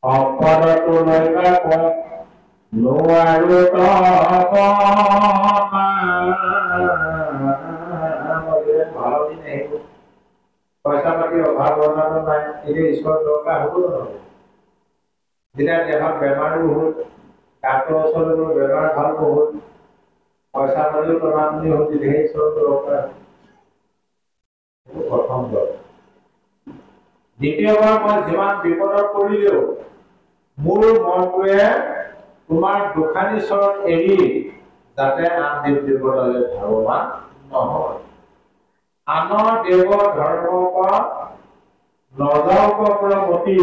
অপদটো লৈবা কম নোৱাৰো ভাল দিন আহিব, পইচা পাতি অভাৱ অনাটন নাই, এতিয়া ঈশ্বৰৰ দৰকাৰ হ'ব নহয়। যেতিয়া দেহত বেমাৰো হ'ল, ডাক্তৰৰ ওচৰলৈ গ'ল, বেমাৰ ভাল হ'ল, পইচা পাতিও টনাটনি হ'ল, তেতিয়াহে ঈশ্বৰৰ দৰকাৰ। প্ৰথম দৰ। দ্বিতীয়বাৰ মই যিমান বিপদত পৰিলেও মোৰ মনটোৱে তোমাৰ দুখানি চৰণ এৰি যাতে আন দেৱ দেৱতালৈ ধাৱমান নহয়। আনৰ দেৱ ধৰ্মৰ নজাওক প্ৰমতি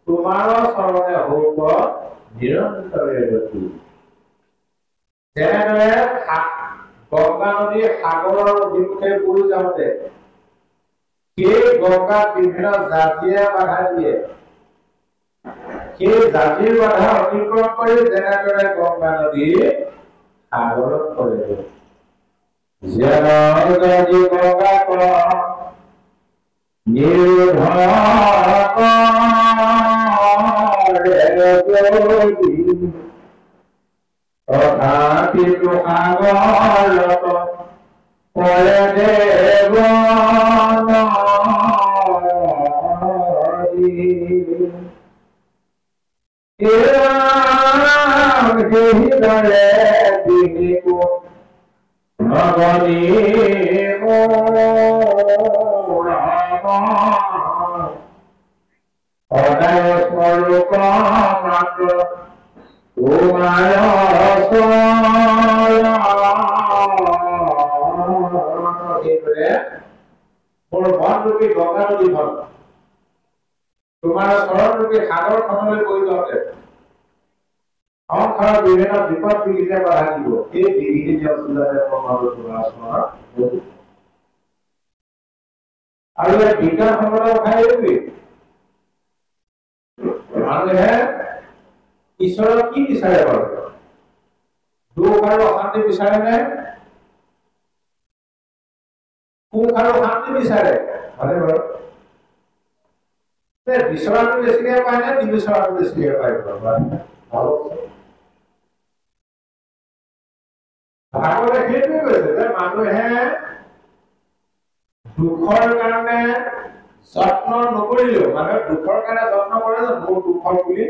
তোমাৰ চৰণে হওক নিৰন্তৰে গতি। যেনেদৰে গংগা নদী সাগৰৰ অভিমুখে বৈ যাওঁতে সেই গংগাত বিভিন্ন জাতিয়ে বাধা দিয়ে, সেই জাতিৰ বাধা অতিক্ৰম কৰি যেনেদৰে গংগা নদী সাগৰত পৰে। জাতি গংগা তথাপিতো সাগৰত পৰে দেৱ দৰে দিনিকো নগনি সদায় স্বৰূপ মাত্ৰ তোমাৰ মোৰ মন ৰূপী গংগা নদীখন তোমাৰ চৰণ ৰূপী সাগৰখনলৈ গৈ যাওঁতে সংসাৰৰ বিভিন্ন বিপদ বিঘিনিয়ে বাধা দিব। এই বিঘিনি আৰু এই বিজ্ঞানসন্মত কথা এইটোৱেই, মানুহে ঈশ্বৰক কি বিচাৰে বাৰু? দুখ আৰু অশান্তি বিচাৰে নে? সুখ আৰু শান্তি বিচাৰে, হয়নে বাৰু? বিচৰাটো বেছিকে পায় নে নিবিচৰাটো বেছিকে পায়? ভাগৱতে সেইটোৱে কৈছে যে মানুহে দুখৰ কাৰণে যত্ন নকৰিলেও, মানুহে দুখৰ কাৰণে যত্ন কৰে যে মোৰ দুখৰ বুলি,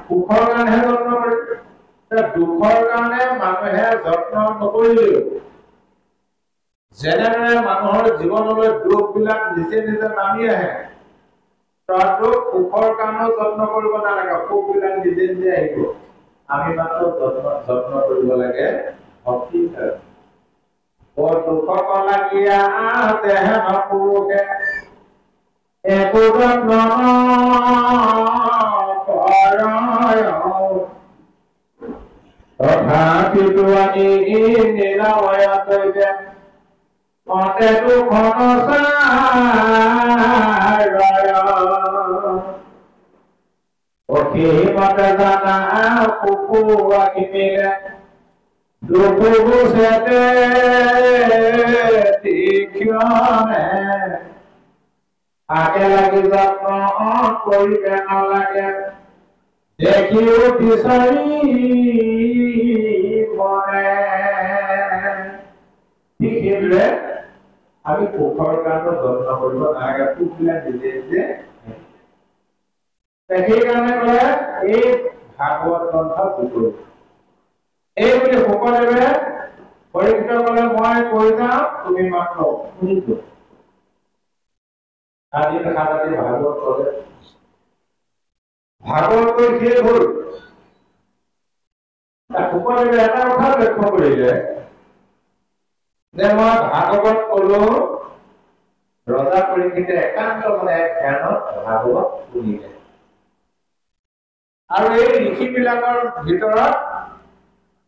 সুখৰ কাৰণেহে যত্ন কৰে। দুখৰ কাৰণে মানুহে যত্ন নকৰিলেও যেনেদৰে মানুহৰ জীৱনলৈ দুখবিলাক নিজে নিজে নামি আহে, তাতো সুখৰ কাৰণেও যত্ন কৰিব নালাগে, সুখবিলাক নিজে নিজে আহিব। আমি মাত্ৰ যত্ন কৰিব লাগে ভক্তিৰ কাৰণে। দুখক লাগিয়া দেহ নপুৰুষে একো যত্ন তথাপিতো আমি নিৰাময়ত অতেটো অসীমতে জানা কুকুৰা কিনিলে দুখবোৰ সেতে তীক্ষ্ণে আকে লাগি যত্ন কৰিব নালাগে দেখিও বিচাৰি মনে ঠিক সেইদৰে আমি পোখৰ কাৰণে যত্ন কৰিব নালাগে পোকবিলাক নিজে নিজে সেইকাৰণে কলে এই ভাগৱত গ্ৰন্থ বুকৰি এই বুলি সকলোৱে পৰীক্ষিত কলে মই কৈ যাওঁ তুমি মাত্ৰ শুনিব আজি খালি ভাগৱত কলে ভাগৱত কৈ শেষ হল সকলোৱে এটা কথা লক্ষ্য কৰিলে যে মই ভাগৱত কলো ৰজা পৰীক্ষিতে একান্ত মানে ধ্যানত ভাগৱত শুনিলে আৰু এই ঋষিবিলাকৰ ভিতৰত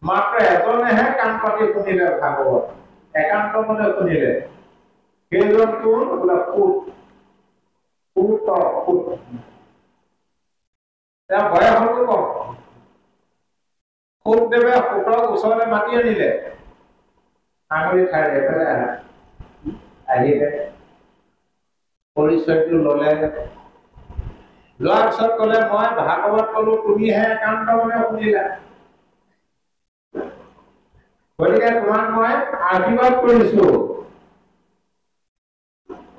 মাত্ৰ এজনেহে কাণ পাতি শুনিলে ভাগৱত একান্ত মনে শুনিলে সেইজন কোন বোলে তেওঁ বয়স হলটো কম সুখদেৱে সুতক ওচৰলৈ মাতি আনিলে আঙুলি খাই এফালে আহিলে পৰিচয়টো ললে লোৱাৰ পিছত কলে মই ভাগৱত কলো তুমিহে একান্ত মনে শুনিলা গতিকে তোমাক মই আশীৰ্বাদ কৰিছো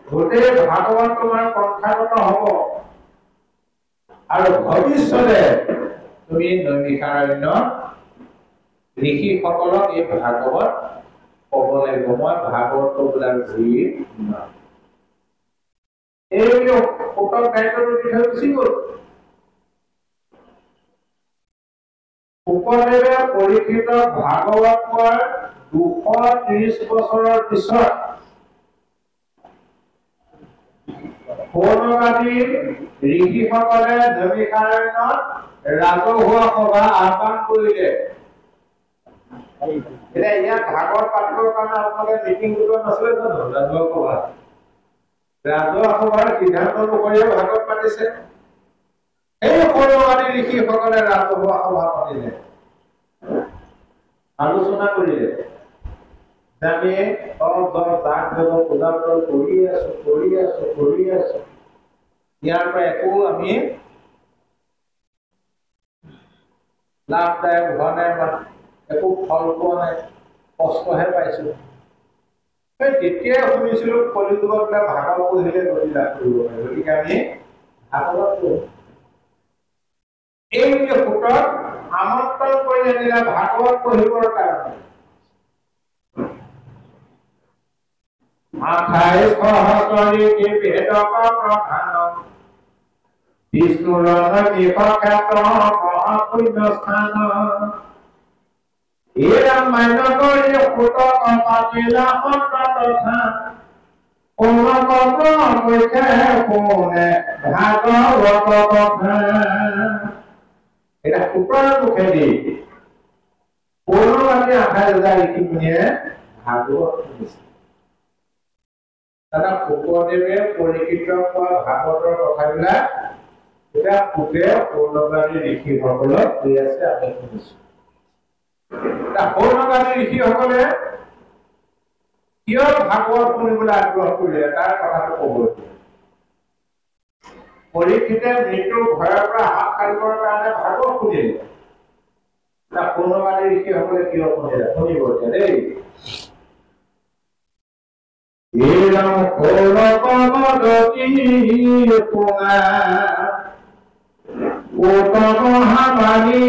গোটেই ভাগৱত তোমাৰ কণ্ঠাগত হব আৰু ভৱিষ্যতে তুমি নৈমিষাৰণ্য ঋষিসকলক এই ভাগৱত কব লাগিব মই ভাগৱত বোলাৰ ঘূৰি এই সুতক দায়িত্বটো দি থৈ গুচি গল উপদেৱে পৰীক্ষিত ভাগৱত কোৱাৰ 230 বছৰৰ পিছত সৌনকাদি ঋষিসকলে নৈমিষাৰণ্যত ৰাজহুৱা সভা আহ্বান কৰিলে এতিয়া ইয়াত ভাগৱত পাতিবৰ কাৰণে আপোনালোকে মিটিং কৰিব নাছিলে জানো ৰাজহুৱা সভাৰ সিদ্ধান্ত অনুসৰিয়ে ভাগৱত পাতিছে এই সৌনকাদি ঋষিসকলে ৰাজহুৱা সভা পাতিলে আলোচনা কৰিলে আমি কৰি আছো ইয়াৰ পৰা একো আমি লাভদায়ক হোৱা নাই একো ফল পোৱা নাই কষ্টহে পাইছো তেতিয়াই শুনিছিলো কলিযুগত ভাগৱত পঢ়িলে গতি লাভ কৰিব পাৰে গতিকে আমি ভাগৱত এই সুতক আমন্ত্ৰণ কৰি আনিলে ভাগৱত পঢ়িবৰ কাৰণে 28 সহস্ৰী বেদক প্ৰধান বিষ্ণুৰ নিকট মহাপুণ্য স্থান এই ৰামায়ণ কৰি সুতক পাতিলা কথা কোনে ভাগৱত কথা এটা সুতৰ মুখেদি পৌৰবাদী 28,000 ঋষিমুনিয়ে ভাগৱত শুনিছে দাদা শুকদেৱে পৰীক্ষিত হোৱা ভাগৱতৰ কথাবিলাক এতিয়া সুতে পৌৰবাদী ঋষিসকলক কৈ আছে আমি শুনিছো পৌৰবাদী ঋষিসকলে কিয় ভাগৱত শুনিবলৈ আগ্ৰহ কৰিলে তাৰ কথাটো কব পৰীক্ষিতে মৃত্যুৰ ভয়ৰ পৰা হাত সাৰিবৰ কাৰণে ভাগৱত শুনিলে পৌৰবাদী ঋষিসকলে কিয় শুনিলে শুনিব এতিয়া দেই এরম কোলকমদতি পুনা উতমহামানী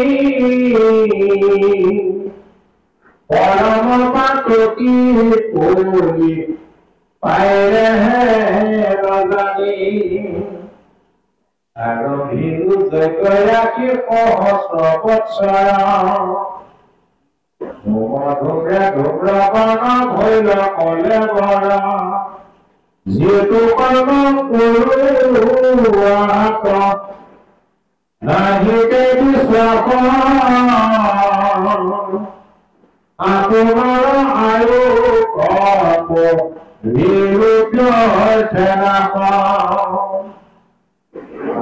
পরম পাতকি কলি পাইরে রজনী আর ভিরু জয়রাখি সহস্র বৎসর ধূম্রবন ভৈল কলে বর যেহেতু কর্ম করুয়াত নাহিতে বিশ্বাস আপোনাৰ আয়ু কপ নিৰুদ্ধ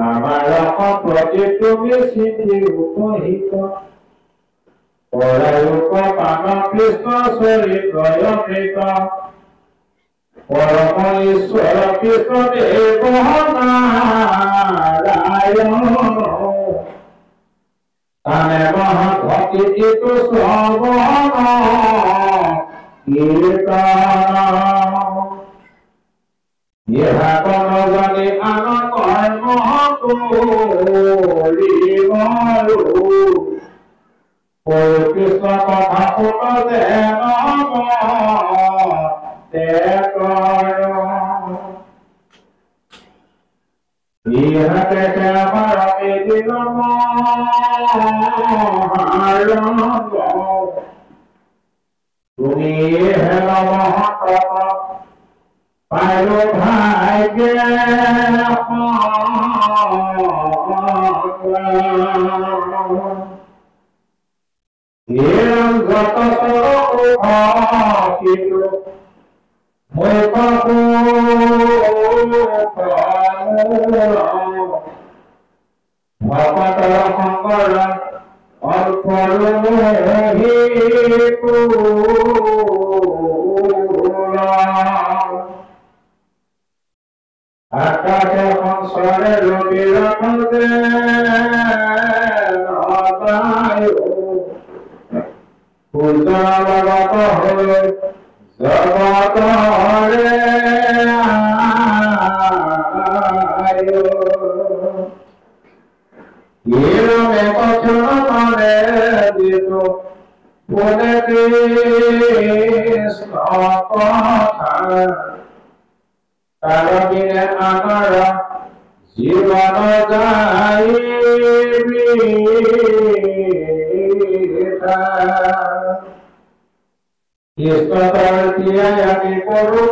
আমাৰ প্ৰতি তুমি চিন্তি উপহিত পৰায়ুক পান কৃষ্ণ চৰিত্ৰয় মৃত পৰম ঈশ্বৰ কৃষ্ণ দেৱ নাৰায়ণ তানে মহাভক্তি ইটো শ্ৰৱণ কীৰ্তন ইহা কোন জানি আন কৰ্ম কৰিব কৃষ্ণ কথা শুন যেন ইহাতে আমাৰ এদিন তুমি হেল মহত পাইলো ভাগ্যে যত মই ভকতৰ শংকৰ আকাশে সংসারে রবির পূজাগত হয়ে জগতরে এরমে বচনে দিত বলে কৃষ্ণ কথা তার বিনে আমার জীবন যাই কৃষ্ণর দিয়াই আমি করু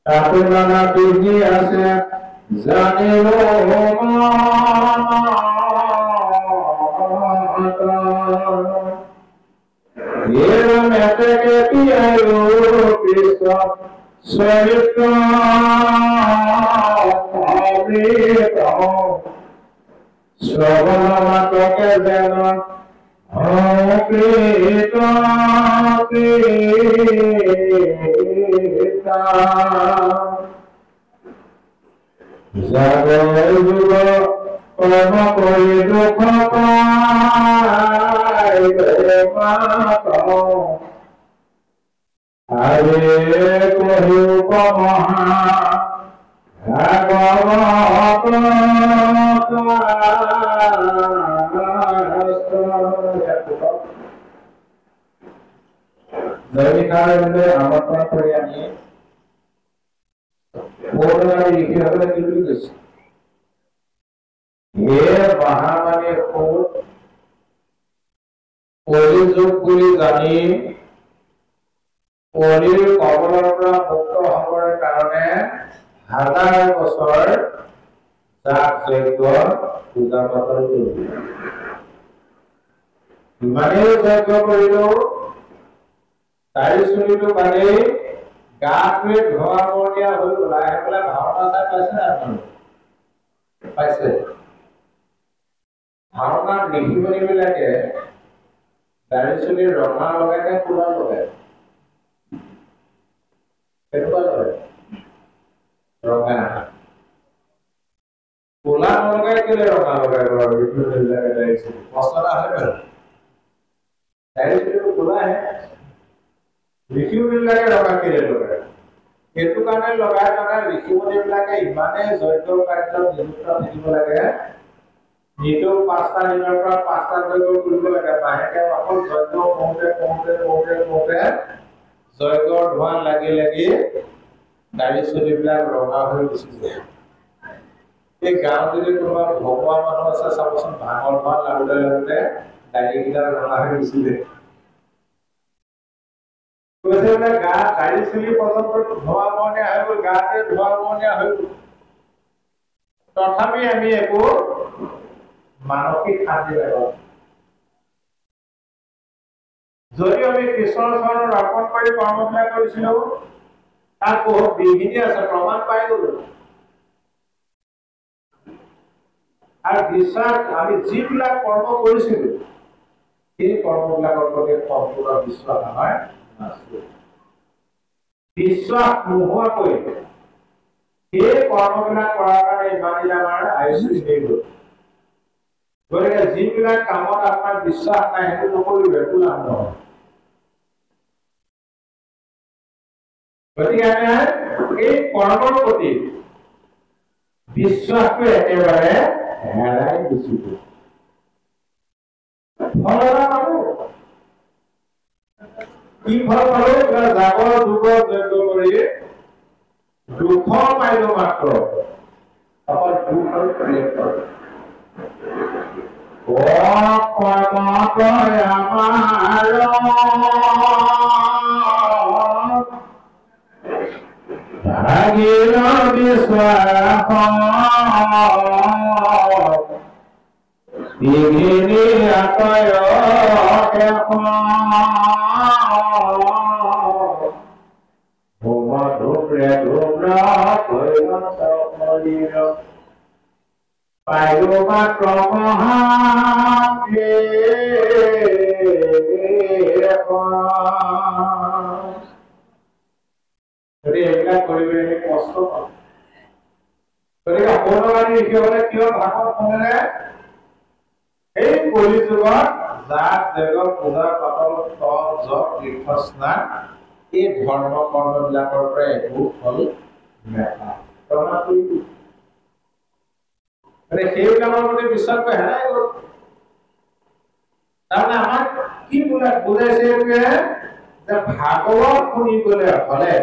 ঠাকুরানা বিধি আছে জানিল কৃষ্ণ চরিত্র শ্রবণ মাত্রকে যেন অকৃত যুগ কর্ম কৰি দুখ আরে কহিব মহা ভাগবত দৈনিকারে আমন্ত্রণ করে আমি লিখিসকলে কি বুলি কৈছে হে মহামানী কলিযুগ বুলি জানি কলিৰ কবলৰ পৰা মুক্ত হবৰ কাৰণে হাজাৰ বছৰ যাগ যজ্ঞ পূজা পাতল কৰিলো ইমানেই যজ্ঞ কৰিলো তাৰি চলিলো মানে গাটোৱে ধোৱা বৰণীয়া হৈ ওলাই আহি পেলাই ভাওনা চাই পাইছে না আপোনালোকে পাইছে ভাওনাত লিখিবনীবিলাকে দাড়ি চুলি ৰঙা লগাই নে কোলা লগাই কেনেকুৱা লগাই ৰঙা কোলা নলগাই কেলে ৰঙা লগাই বাৰু লিখিবনীবিলাকে দাড়ি চুলি প্ৰশ্ন এটা হয় বাৰু দাড়ি চুলিটো কোলাহে লিখিবনীবিলাকে ৰঙা কেলে লগাই সেইটো কাৰণে লগাই মানে লিখিবনীবিলাকে ইমানে যজ্ঞ কাৰ্যত নিযুক্ত থাকিব লাগে নিতৌ ৫টা দিনৰ পৰা ৫টা যজ্ঞ কৰিব লাগে মাহেকে অকল যজ্ঞ কৰোঁতে যজ্ঞৰ ধোঁৱা লাগি লাগি দাড়ি চুলিবিলাক ৰঙা হৈ গুচি যায় এই গাঁৱত যদি কোনোবা ভগৱা মানুহ আছে চাবচোন ভাঙৰ ভাঙ লাগোতে লাগোতে দাড়িবিলাক ৰঙা হৈ গুচি যায় দাড়ি চুলি পৰ্যন্ত ধোঁৱা বৰণীয়া হৈ গ'ল গাতে ধোঁৱা বৰণীয়া হৈ গ'ল তথাপি আমি একো মানসিক শান্তি পাওঁ যদি আমি কৃষ্ণৰ চৰণত অৰ্পণ কৰি কৰ্মবিলাক কৰিছিলো তাত বহুত বিঘিনি আছে প্ৰমাণ পাই গলো আৰু বিশ্বাস আমি যিবিলাক কৰ্ম কৰিছিলো সেই কৰ্মবিলাকৰ প্ৰতি সম্পূৰ্ণ বিশ্বাস আমাৰ নাছিল। বিশ্বাস নোহোৱাকৈ সেই কৰ্মবিলাক কৰাৰ কাৰণে ইমান দিন আমাৰ আয়ুষ্য হৈ গ'ল। গতিকে যিবিলাক কামত আপোনাৰ বিশ্বাস নাই সেইটো নকৰিব, একো লাভ নহয়। গতিকে আমি এই কৰ্মৰ প্ৰতি বিশ্বাসটো একেবাৰে হেৰাই গুচিলো। ফল এটা পালো। কি ফল পালো? জাগৰ যুগৰ যজ্ঞ কৰি দুখ পাইলো মাত্ৰ, অকল দুখ আৰু প্ৰিয় ফল। কৰ্মতয় আমাৰ ভাগিল বিশ্বাস বিঘিনি আতয় পাইলো মাত্ৰ এইবিলাক কৰিবলৈ কষ্ট পাওঁ। গতিকে সৌনকাদি ঋষিসকলে কিয় ভাষণ শুনিলে? এই কলি যুগত জাত দেৱ পূজা পাতল তপ জপ তীৰ্থস্নান এই ধৰ্ম কৰ্ম বিলাকৰ পৰা একো ফল নাপায়। সেইবিলাকৰ প্ৰতি বিশ্বাসটো হেৰাই গ'ল। তাৰমানে আমাক কি বুজাইছে যে ভাগৱত শুনিবলৈ হলে,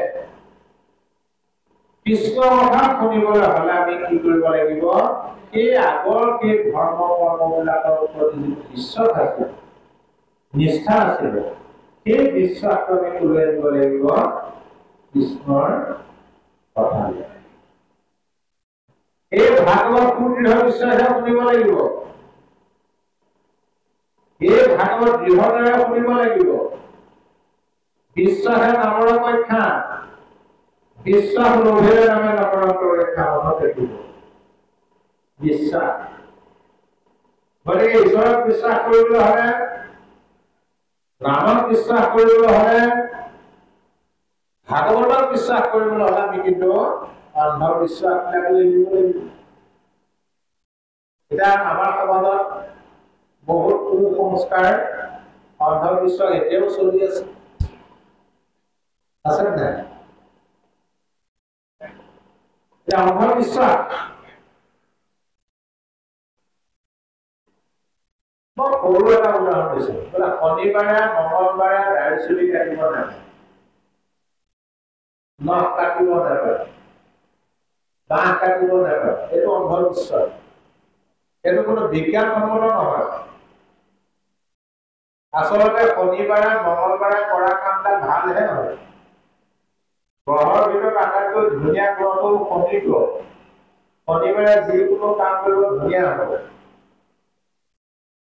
কৃষ্ণ কথা শুনিবলৈ হলে আমি কি কৰিব লাগিব? সেই আগৰ সেই ধৰ্ম কৰ্মবিলাকৰ প্ৰতি যিটো বিশ্বাস আছিল, নিষ্ঠা আছিল, সেই বিশ্বাসটো আমি লৈ আনিব লাগিব কৃষ্ণৰ কথা। এই ভাগৱত দৃঢ় বিশ্বাসে শুনিব লাগিব। এই ভাগৱত দৃঢ়তাৰে শুনিব লাগিব। বিশ্বাসে নামৰ অপেক্ষা, বিশ্বাস লোভেৰে নামে নকৰন্ত ৰেখা মনত থাকিব। বিশ্বাস। গতিকে ঈশ্বৰক বিশ্বাস কৰিবলৈ হলে, ৰামক বিশ্বাস কৰিবলৈ হলে, ভাগৱতক বিশ্বাস কৰিবলৈ হলে আমি কিন্তু অন্ধবিশ্বাসবিলাক এৰিব লাগিব। এতিয়া আমাৰ সমাজত বহুত কুসংস্কাৰ, অন্ধবিশ্বাস এতিয়াও চলি আছে। আছে নাই? অন্ধবিশ্বাস মই সৰু এটা উদাহৰণ দিছো। শনিবাৰে মঙ্গলবাৰে দাড়ি চুলি কাটিব নাপায়, নখ কাটিব নাপায়, বাঁহ কাটিব নাপায়। এইটো অন্ধবিশ্বাস। এইটো কোনো বিজ্ঞানসন্মত নহয়। আচলতে শনিবাৰে মঙ্গলবাৰে কৰা কামটা ভালহে হয়। গ্ৰহৰ ভিতৰত আটাইতকৈ ধুনীয়া গ্ৰহটো শনি গ্ৰহ। শনিবাৰে যিকোনো কাম কৰিব ধুনীয়া হ'ব।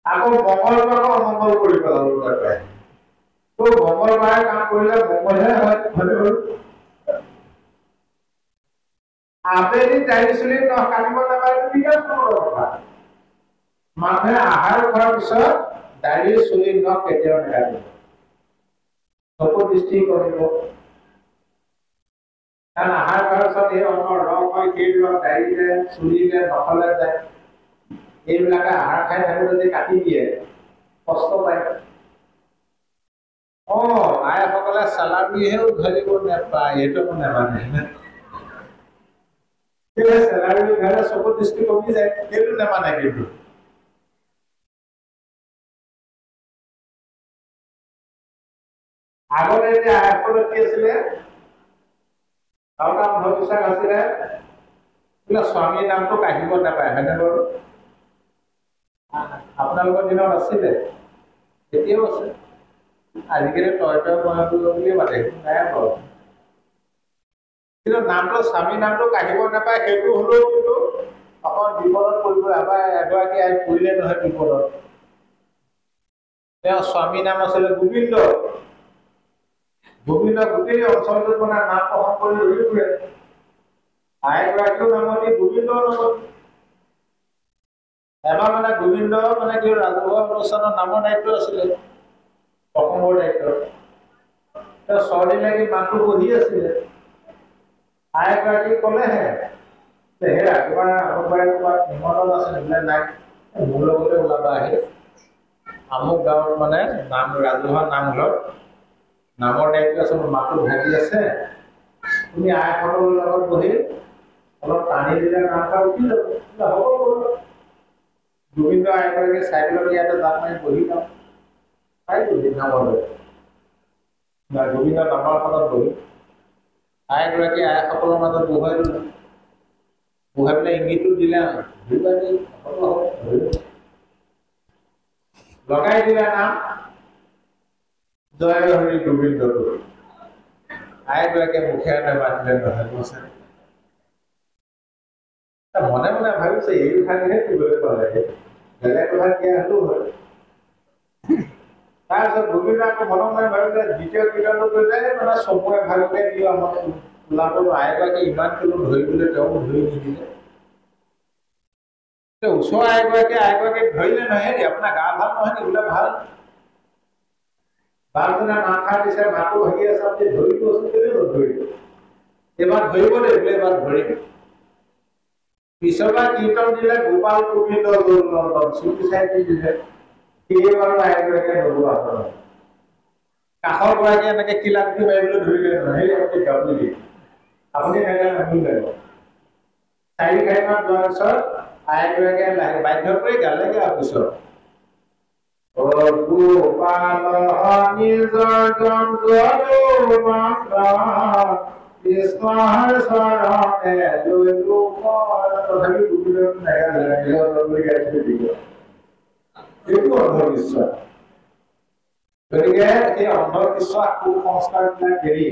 আকৌ মঙ্গলবাৰক অমঙ্গল কৰি পেলাব নাপায়। তো মঙ্গলবাৰে কাম কৰিলে মঙ্গলহে হয়। আবেলি দাড়ি চুলি নখ কাটিব নাপায়, বিজ্ঞানসন্মত কথা। মানুহে আহাৰ খোৱাৰ পিছত দাড়ি চুলি নখ কেতিয়াও নাকাটিব, চকু দৃষ্টি কৰিব। কাৰণ আহাৰ খোৱাৰ পিছত এই অন্নৰ ৰস হয়, সেই ৰস দাড়িলে চুলিলে নখলে যায়। এইবিলাকে আহাৰ খাই থাকোতে যদি কাটি দিয়ে কষ্ট পায়। আইসকলে চেলাৰীহে উঘালিব নাপায়, এইটো নামানে। চেলাৰী উঘালে চকু দৃষ্টি কমি যায়, সেইটো নামানে। কিন্তু আগতে এতিয়া আইসকলে কি আছিলে? আৰু এটা অন্ধবিশ্বাস আছিলে, বোলে স্বামীৰ নামটো কাঢ়িব নাপায়, হয়নে বাৰু? আপোনালোকৰ দিনত আছিলে, এতিয়াও আছে। আজিকালি তই বুলিয়ে মাতে, নাই বাৰু। কিন্তু নামটো স্বামীৰ নামটো কাঢ়িব নাপায়, সেইটো হলেও কিন্তু অকণ বিপদত পৰিব। এগৰাকী আই পৰিলে নহয় বিপদত। তেওঁৰ স্বামীৰ নাম আছিলে গোবিন্দ। গোবিন্দ গোটেই অঞ্চলটোত মানে নাম প্ৰসংগ কৰি ঘূৰি ফুৰে। আইগৰাকীও নামতি, গোবিন্দৰ নামতি। এবাৰ মানে গোবিন্দ মানে কি ৰাজহুৱা অনুষ্ঠানৰ নামৰ দায়িত্ব আছিলে, অসমৰ দায়িত্ব। তেওঁ ছদিন লাগি মাতটো বহি আছিলে। আইগৰাকী ক'লেহে যে হেৰা তোমাৰ আমুকবাৰে ক'ৰবাত নিমন্ত্ৰণ আছে বোলে, নাই মোৰ লগতে ওলাবা আহি আমুক গাঁৱত মানে নাম ৰাজহুৱা নামঘৰত নামৰ দায়িত্ব আছে, মোৰ মাতটো ভাগি আছে, তুমি আইসকলৰ লগত বহি অলপ টানি দিলে নামষাৰ উঠি যাব। হ'ব গোবিন্দ আইগৰাকী চাইকেলত ইয়াতে জাপ মাৰি বহি যাওঁ চাই গ'লি নামৰ গোবিন্দ নামৰখনত বহি আইগৰাকী আইসকলৰ মাজত বহুৱাই দিলে। বহুৱাই পেলাই ইংগিতটো দিলে, লগাই দিলে নাম জয় হৰি গোবিন্দ। আইগৰাকীয়ে মুখেৰে মাতিলে নহয়। মনে মনে ভাবিছে এই কথাকেহে দিবলৈ পালে, বেলেগ কথা দিয়া হ'লেও হয়। তাৰপিছত গোবিন্দ আকৌ মনে মনে ভাবিলে দ্বিতীয় কীৰ্তনটো কৰিলে মানে চমুৱে ভালকে দিওঁ আমাক ওলাব। আইগৰাকী ইমান কিলো ধৰিবলৈ তেওঁ ধৰি নিদিলে। ওচৰৰ আইগৰাকীক ধৰিলে নহয়, আপোনাৰ গা ভাল নহয় নি বোলে, ভাল বাজনা নামষাৰ দিছে, মাতো ভাগি আছে, আপুনি ধৰি দিবচোন, কেলে নধৰিব, এইবাৰ ধৰিব দেই বোলে, এইবাৰ ধৰিম। পিছৰবাৰ কীৰ্তন দিলে গোপাল গোবিন্দ চুটি চাই দি দিলে, সেইবাৰো আইগৰাকীয়ে নগোৱা হ'ল। কাষৰ গৰাকীয়ে এনেকে কিলাকুটি মাৰিবলৈ ধৰিলে নহয়, সেই আপুনি গাবলি দিয়ে আপুনি নাগালে আমি গাব। 4-5মান যোৱাৰ পিছত আইগৰাকীয়ে বাধ্য কৰি গালেগে আৰু পিছত গোপাল নিজৰ কৃষ্ণৰ চৰণে তথাপি গোবিন্দ নাগালে, এইটো অন্ধবিশ্বাস। গতিকে এই অন্ধবিশ্বাস কুসংস্কাৰবিলাক এৰি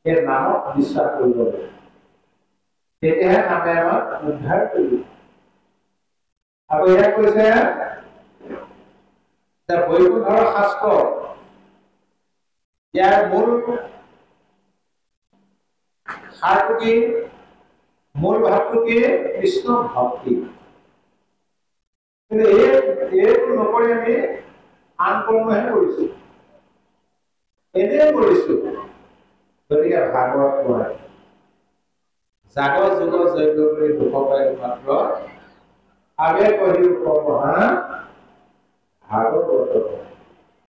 এই নামক বিশ্বাস কৰিব লাগে, তেতিয়াহে নামে আমাক উদ্ধাৰ কৰিব। আৰু ইয়াক কৈছে যে বৈকুণ্ঠৰ শাস্ত্ৰ, ইয়াৰ মূল সাৰটো কি, মূল ভাৱটো কি, কৃষ্ণ ভক্তি। কিন্তু এইটো নকৰি আমি আন কৰ্মহে কৰিছো, এনেই কৰিছো। গতিকে ভাগৱত কোৱা জাগত যুগ যজ্ঞ কৰি দুখ পাই মাত্ৰ আগে কহিও কৰ্ম ভাগৱত।